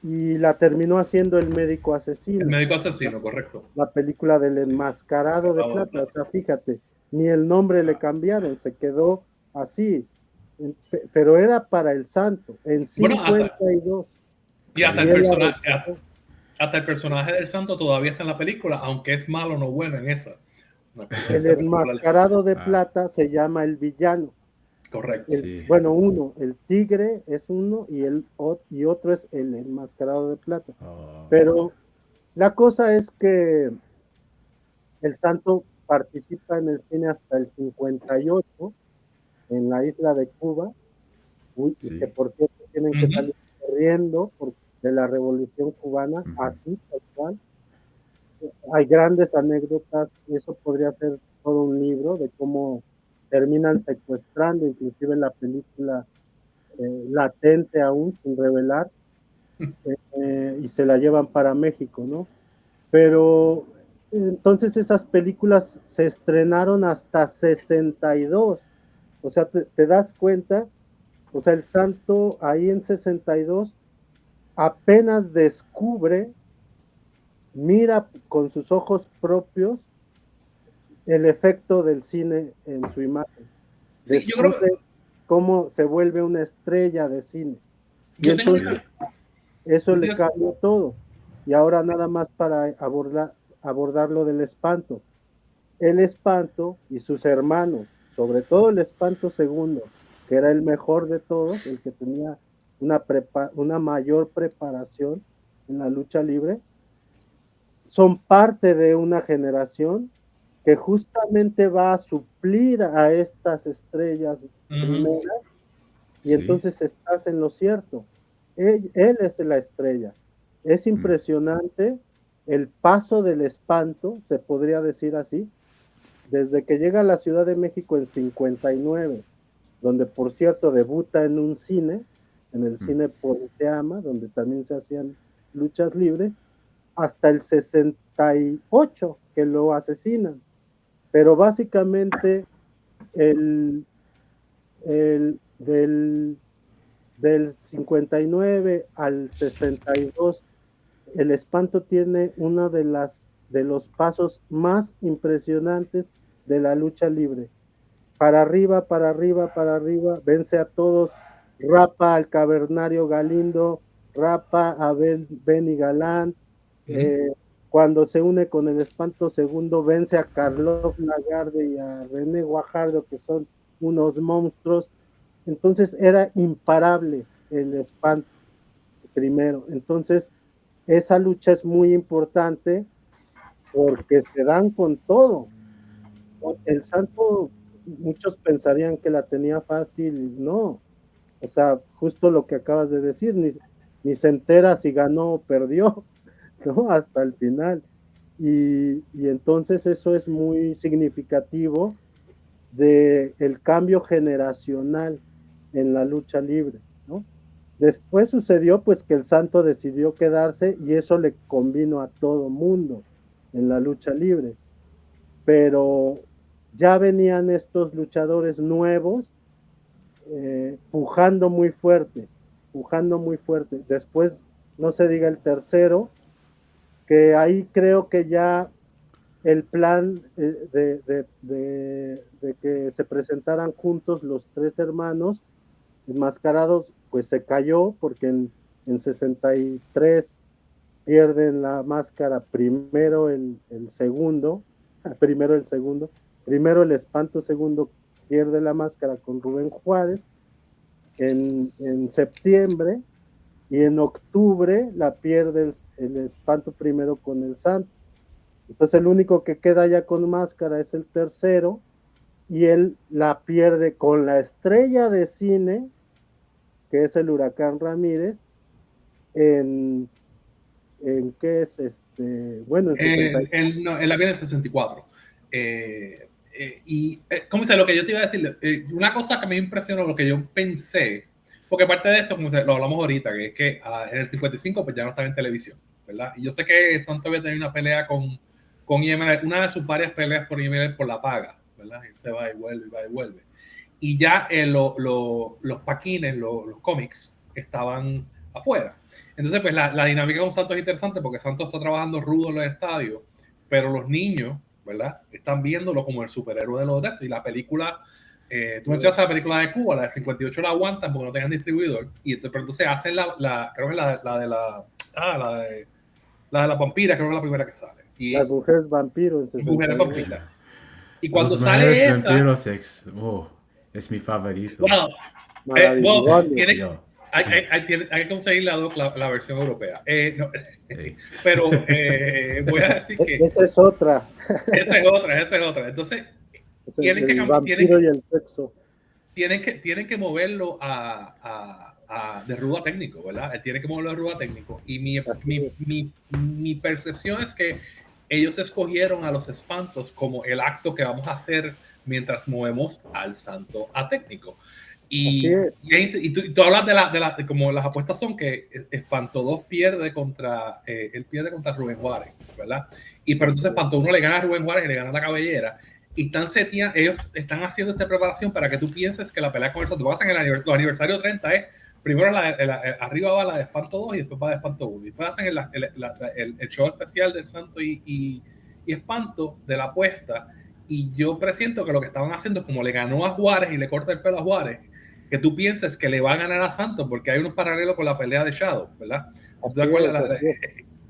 la terminó haciendo El médico asesino. El médico asesino, correcto. La película del enmascarado de plata. O sea, fíjate, ni el nombre le cambiaron, se quedó así. pero era para el santo, en Bueno, 52. Y hasta Y el, él la personaje, rechazó. hasta el personaje del santo todavía está en la película, aunque es malo, no bueno en esa. El enmascarado de Ah. plata se llama el villano. Correcto. Sí. Bueno, uno, el tigre es uno y otro es el enmascarado de plata. Oh. Pero la cosa es que el santo participa en el cine hasta el 58 en la isla de Cuba, Sí. que por cierto tienen que salir corriendo de la revolución cubana, así tal cual. Hay grandes anécdotas, eso podría ser todo un libro de cómo terminan secuestrando, inclusive la película latente aún, sin revelar, y se la llevan para México, ¿no? Pero entonces esas películas se estrenaron hasta 62, o sea, te das cuenta, o sea, el santo ahí en 62 apenas descubre, mira con sus ojos propios el efecto del cine en su imagen. Sí, yo creo Descubre cómo se vuelve una estrella de cine. Y yo tengo entonces eso le cambió todo. Y ahora nada más para abordar lo del espanto. El espanto y sus hermanos, sobre todo el espanto segundo, que era el mejor de todos, el que tenía una mayor preparación en la lucha libre, son parte de una generación que justamente va a suplir a estas estrellas primeras, y Sí. entonces estás en lo cierto. Él es la estrella. Es impresionante el paso del espanto, se podría decir así, desde que llega a la Ciudad de México en 59, donde por cierto debuta en un cine, en el cine Politeama, donde también se hacían luchas libres, hasta el 68 que lo asesinan. Pero básicamente el del 59 al 62, el espanto tiene uno de los pasos más impresionantes de la lucha libre. Para arriba, para arriba, para arriba, vence a todos, rapa al cavernario Galindo, rapa a Benny Galán, cuando se une con el espanto segundo, vence a Karloff Lagarde y a René Guajardo, que son unos monstruos. Entonces era imparable el espanto primero. Entonces, esa lucha es muy importante porque se dan con todo. El santo, muchos pensarían que la tenía fácil, no. O sea, justo lo que acabas de decir, ni se entera si ganó o perdió, ¿no? Hasta el final. Y entonces eso es muy significativo de el cambio generacional en la lucha libre, ¿no? Después sucedió pues que el santo decidió quedarse y eso le convino a todo mundo en la lucha libre, pero ya venían estos luchadores nuevos pujando muy fuerte, pujando muy fuerte. Después, no se diga el tercero, que ahí creo que ya el plan de que se presentaran juntos los tres hermanos enmascarados, pues se cayó porque en 63 pierden la máscara primero el segundo, primero el segundo, primero el espanto, segundo pierde la máscara con Rubén Juárez en septiembre, y en octubre la pierde el espanto primero con el santo. Entonces el único que queda ya con máscara es el tercero, y él la pierde con la estrella de cine, que es el Huracán Ramírez, en qué es bueno, en la viene del 64. ¿Cómo dice? Lo que yo te iba a decir, una cosa que me impresionó, lo que yo pensé, porque parte de esto, como lo hablamos ahorita, que es que en el 55 pues ya no estaba en televisión, ¿verdad? Y yo sé que Santos había tenido una pelea con IML, una de sus varias peleas por IML por la paga, ¿verdad? Y se va y vuelve, y va y vuelve. Y ya los paquines, los cómics, estaban afuera. Entonces, pues la dinámica con Santos es interesante porque Santos está trabajando rudo en los estadios, pero los niños, ¿verdad? Están viéndolo como el superhéroe de los de estos. Y la película Tú mencionaste la película de Cuba, la de 58 la aguantan porque no tenían distribuidor, pero entonces hacen creo que la de la vampira, creo que es la primera que sale. Y Las mujeres vampiro en Mujeres 61. Vampiras. Y cuando Los sale Mujeres esa, Vampiros es mi favorito. bueno, Maravilloso. Yo. hay que conseguir la versión europea. No, Hey. pero voy a decir que Esa es otra. esa es otra. Entonces, Es tienen que el cambiar, vampiro y el sexo. tienen que moverlo de ruda técnico, ¿verdad? Tienen que moverlo de ruda técnico. Y mi percepción es que ellos escogieron a los espantos como el acto que vamos a hacer mientras movemos al santo a técnico. Y tú hablas de como las apuestas son que Espanto 2 pierde contra Rubén Juárez, ¿verdad? Pero entonces Espanto 1 le gana a Rubén Juárez y le gana la Cabellera. Y ellos están haciendo esta preparación para que tú pienses que la pelea con el santo va a ser en el aniversario 30 primero arriba va la de Espanto 2 y después va de Espanto 1. Y después hacen el show especial del santo y Espanto de la apuesta. Y yo presiento que lo que estaban haciendo es como le ganó a Juárez y le corta el pelo a Juárez, que tú pienses que le va a ganar a Santos, porque hay unos paralelos con la pelea de Shadow, ¿verdad? ¿Te acuerdas?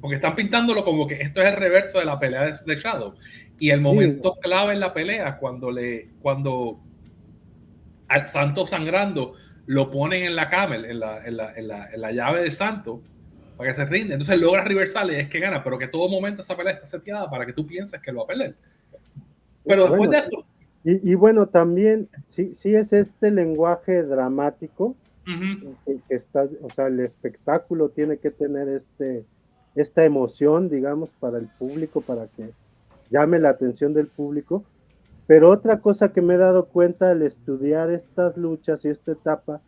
Porque están pintándolo como que esto es el reverso de la pelea de Shadow. Y el momento clave en la pelea, cuando al Santos sangrando lo ponen en la cama, en la llave de Santos, para que se rinde. Entonces logra reversarle y es que gana, pero que todo momento esa pelea está seteada para que tú pienses que lo va a perder. Pero después de esto... Y bueno, también, sí es este lenguaje dramático, que está, o sea, el espectáculo tiene que tener esta emoción, digamos, para el público, para que llame la atención del público. Pero otra cosa que me he dado cuenta al estudiar estas luchas y esta etapa,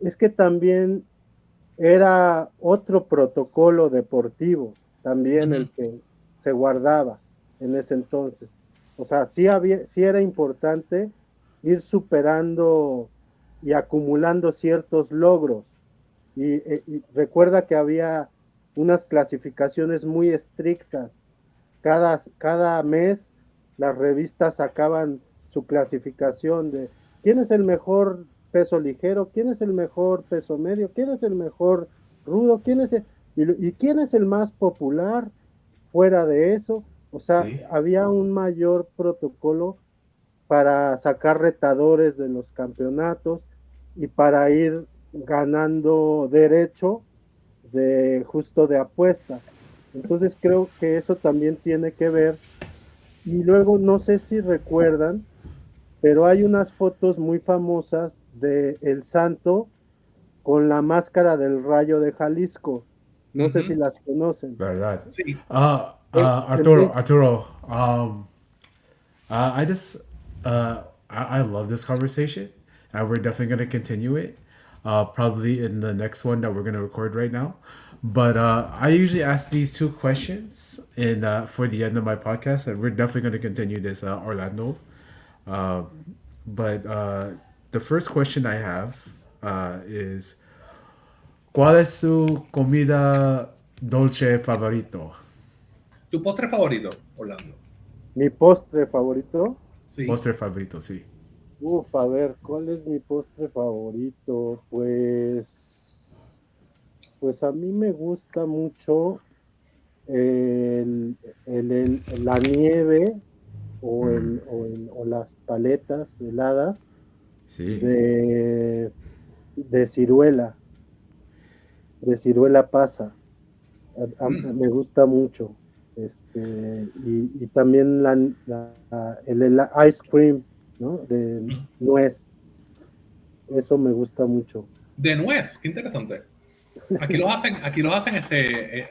es que también era otro protocolo deportivo, también el que se guardaba en ese entonces. O sea, sí era importante ir superando y acumulando ciertos logros. Y recuerda que había unas clasificaciones muy estrictas. Cada mes las revistas sacaban su clasificación de quién es el mejor peso ligero, quién es el mejor peso medio, quién es el mejor rudo, y quién es el más popular fuera de eso. O sea, había un mayor protocolo para sacar retadores de los campeonatos y para ir ganando derecho justo de apuesta. Entonces creo que eso también tiene que ver. Y luego no sé si recuerdan, pero hay unas fotos muy famosas de El Santo con la máscara del Rayo de Jalisco. No sé si las conocen. Verdad. Sí. Arturo, I just I love this conversation, and we're definitely going to continue it, probably in the next one that we're going to record right now. But I usually ask these two questions for the end of my podcast, and we're definitely going to continue this, Orlando. But the first question I have is, ¿cuál es su comida dulce favorito? ¿Tu postre favorito, Orlando? ¿Mi postre favorito? Sí. Postre favorito, sí. A ver, ¿cuál es mi postre favorito? Pues a mí me gusta mucho la nieve o las paletas heladas de ciruela pasa. Me gusta mucho. Y también el ice cream, ¿no? De nuez. Eso me gusta mucho. De nuez, qué interesante. Aquí los hacen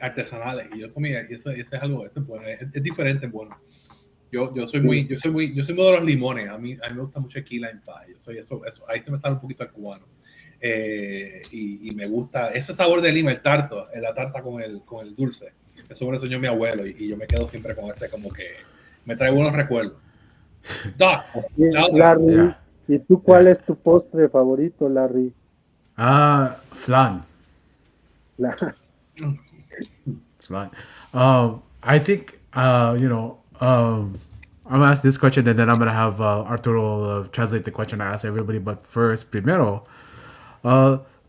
artesanales y yo comía y eso es algo, eso es bueno, es diferente, bueno. Yo soy muy de los limones. A mí me gusta mucho el key lime pie. Eso, ahí se me sale un poquito el cubano. Y me gusta ese sabor de lima, la tarta con el dulce. Eso me lo enseñó mi abuelo y yo me quedo siempre con ese, como que me trae buenos recuerdos. Larry, ¿y tú cuál es tu postre favorito, Larry? Flan. Flan. I think I'm gonna ask this question and then I'm gonna have Arturo translate the question I asked everybody. But first, primero,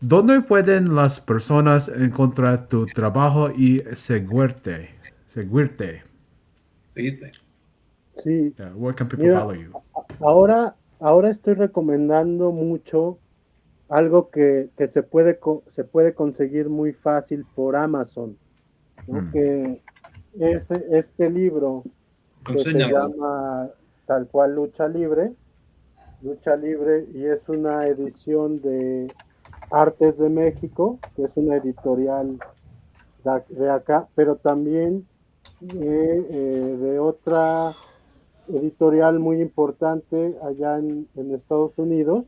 ¿dónde pueden las personas encontrar tu trabajo y seguirte? Seguirte. Seguirte. Sí, Yeah, where can people mira, follow you? ahora estoy recomendando mucho algo que se puede conseguir muy fácil por Amazon, ¿no? Que es este libro que se Enséñalo. llama tal cual Lucha Libre, y es una edición de Artes de México, que es una editorial de acá, pero también de otra editorial muy importante allá en Estados Unidos,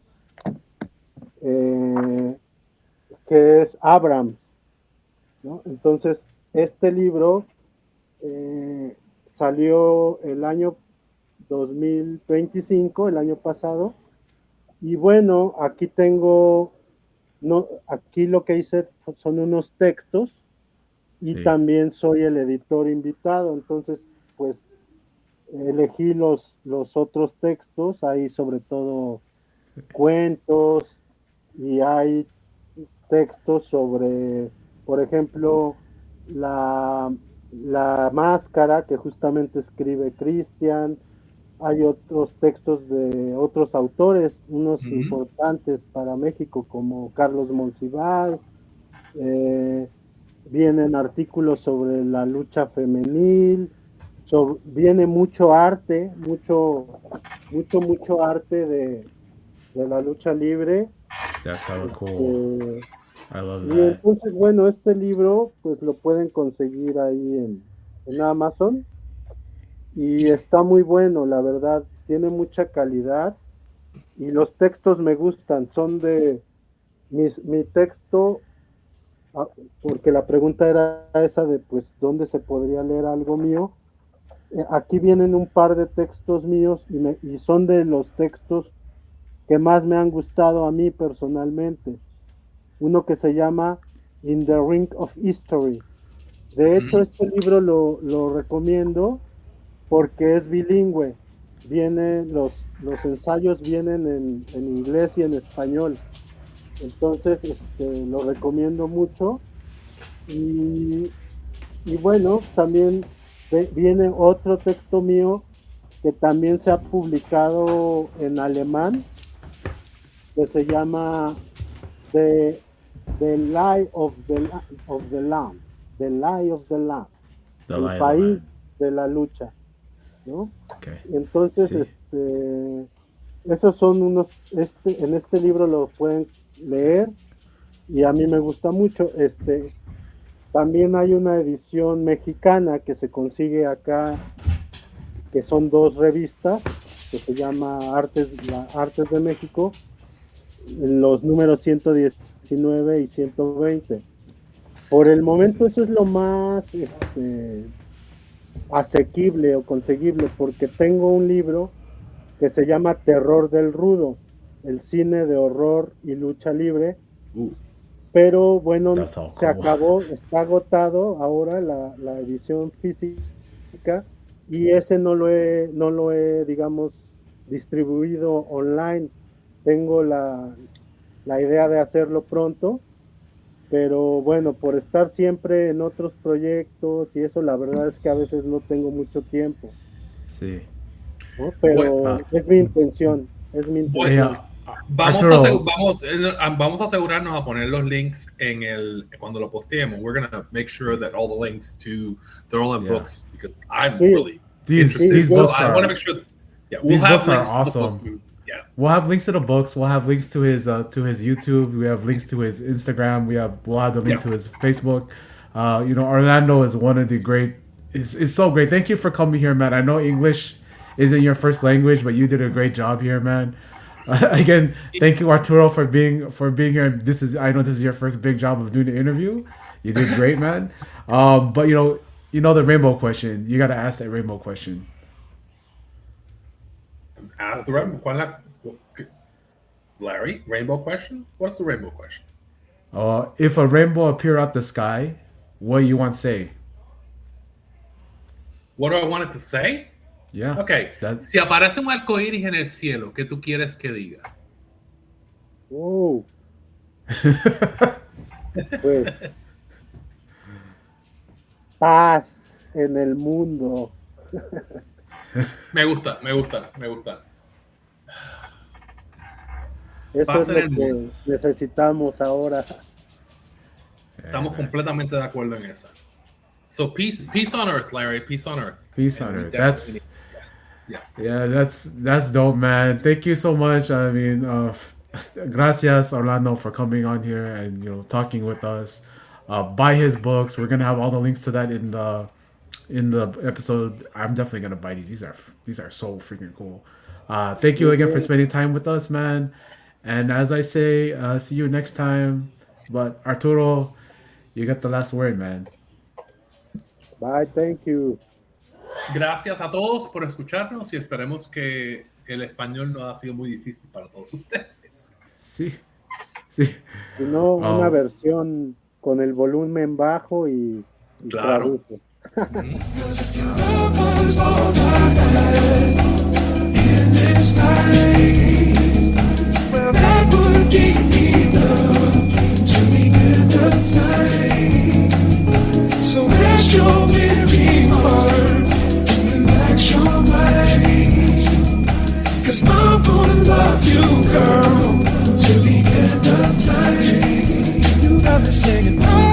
eh, que es Abrams, ¿no? Entonces, este libro eh, salió el año 2025, el año pasado, y bueno, aquí tengo, no, aquí lo que hice son unos textos y Sí. también soy el editor invitado, entonces, pues, elegí los otros textos, hay sobre todo cuentos y hay textos sobre, por ejemplo, la, la máscara que justamente escribe Cristian. Hay otros textos de otros autores, unos importantes para México como Carlos Monsiváis. eh, Vienen artículos sobre la lucha femenil, viene mucho arte, mucho arte de la lucha libre. That's hella cool. I love Y that. entonces, bueno, este libro pues lo pueden conseguir ahí en Amazon y está muy bueno, la verdad, tiene mucha calidad y los textos me gustan, son de mi texto, ah, porque la pregunta era esa de pues dónde se podría leer algo mío. Aquí vienen un par de textos míos y son de los textos que más me han gustado a mí personalmente. Uno que se llama In the Ring of History. De hecho, este libro lo recomiendo porque es bilingüe. Los ensayos vienen en inglés y en español. Entonces, lo recomiendo mucho. Y, y bueno, también viene otro texto mío que también se ha publicado en alemán, que se llama The, the Lie of the Land, The Lie of the Land, The el Lie of the país Land. de la lucha, ¿no? Okay. Entonces, Sí. esos son en este libro lo pueden leer y a mí me gusta mucho. También hay una edición mexicana que se consigue acá, que son dos revistas, que se llama Artes de México, los números 119 y 120. Por el momento eso es lo más asequible o conseguible, porque tengo un libro que se llama Terror del Rudo, el cine de horror y lucha libre, pero bueno, That's all se cool. acabó, está agotado ahora la edición física y ese no lo he, digamos, distribuido online. Tengo la idea de hacerlo pronto, pero bueno, por estar siempre en otros proyectos y eso, la verdad es que a veces no tengo mucho tiempo, Sí. ¿no? Pero Ah. es mi intención, es mi intención. Yeah. Vamos Arturo. vamos a asegurarnos a poner los links cuando lo posteemos. We're gonna make sure that all the links to the Roland Yeah. books, because I'm Sí. really These interested. So books I are want to make sure. Yeah, we'll these have books are links to the books. awesome. Yeah. We'll have links to the books. We'll have links to his YouTube. We have links to his Instagram. We'll have the link to his Facebook. Orlando is one of the great. Is so great. Thank you for coming here, man. I know English isn't your first language, but you did a great job here, man. Again, thank you, Arturo, for being here. I know this is your first big job of doing the interview. You did great, man. But the rainbow question. You got to ask that rainbow question. Ask the rainbow. Larry, rainbow question. What's the rainbow question? If a rainbow appear out the sky, what you want to say? What do I want it to say? Yeah. Ok, That's si aparece un arco iris en el cielo, ¿qué tú quieres que diga? Oh, pues paz en el mundo. Me gusta, me gusta, me gusta. Eso Paz es en lo el que mundo. necesitamos ahora. Estamos Yeah, man. completamente de acuerdo en esa. So peace on earth, Larry. Peace on earth. Peace And on we earth. definitely That's yes. yeah, that's dope, man. Thank you so much. I mean, gracias Orlando for coming on here and talking with us. Buy his books. We're gonna have all the links to that in the episode. I'm definitely gonna buy these. These are so freaking cool. Thank you again for spending time with us, man. And as I say, see you next time. But Arturo, you got the last word, man. Bye, thank you. Gracias a todos por escucharnos y esperemos que el español no ha sido muy difícil para todos ustedes. Sí. Sí. Si no, Oh. una versión con el volumen bajo y Claro. traduce. Well, that would give me love to the end of time. So rest your weary heart and relax your mind. 'Cause I'm gonna love you, girl, till the end of time. You got me singing.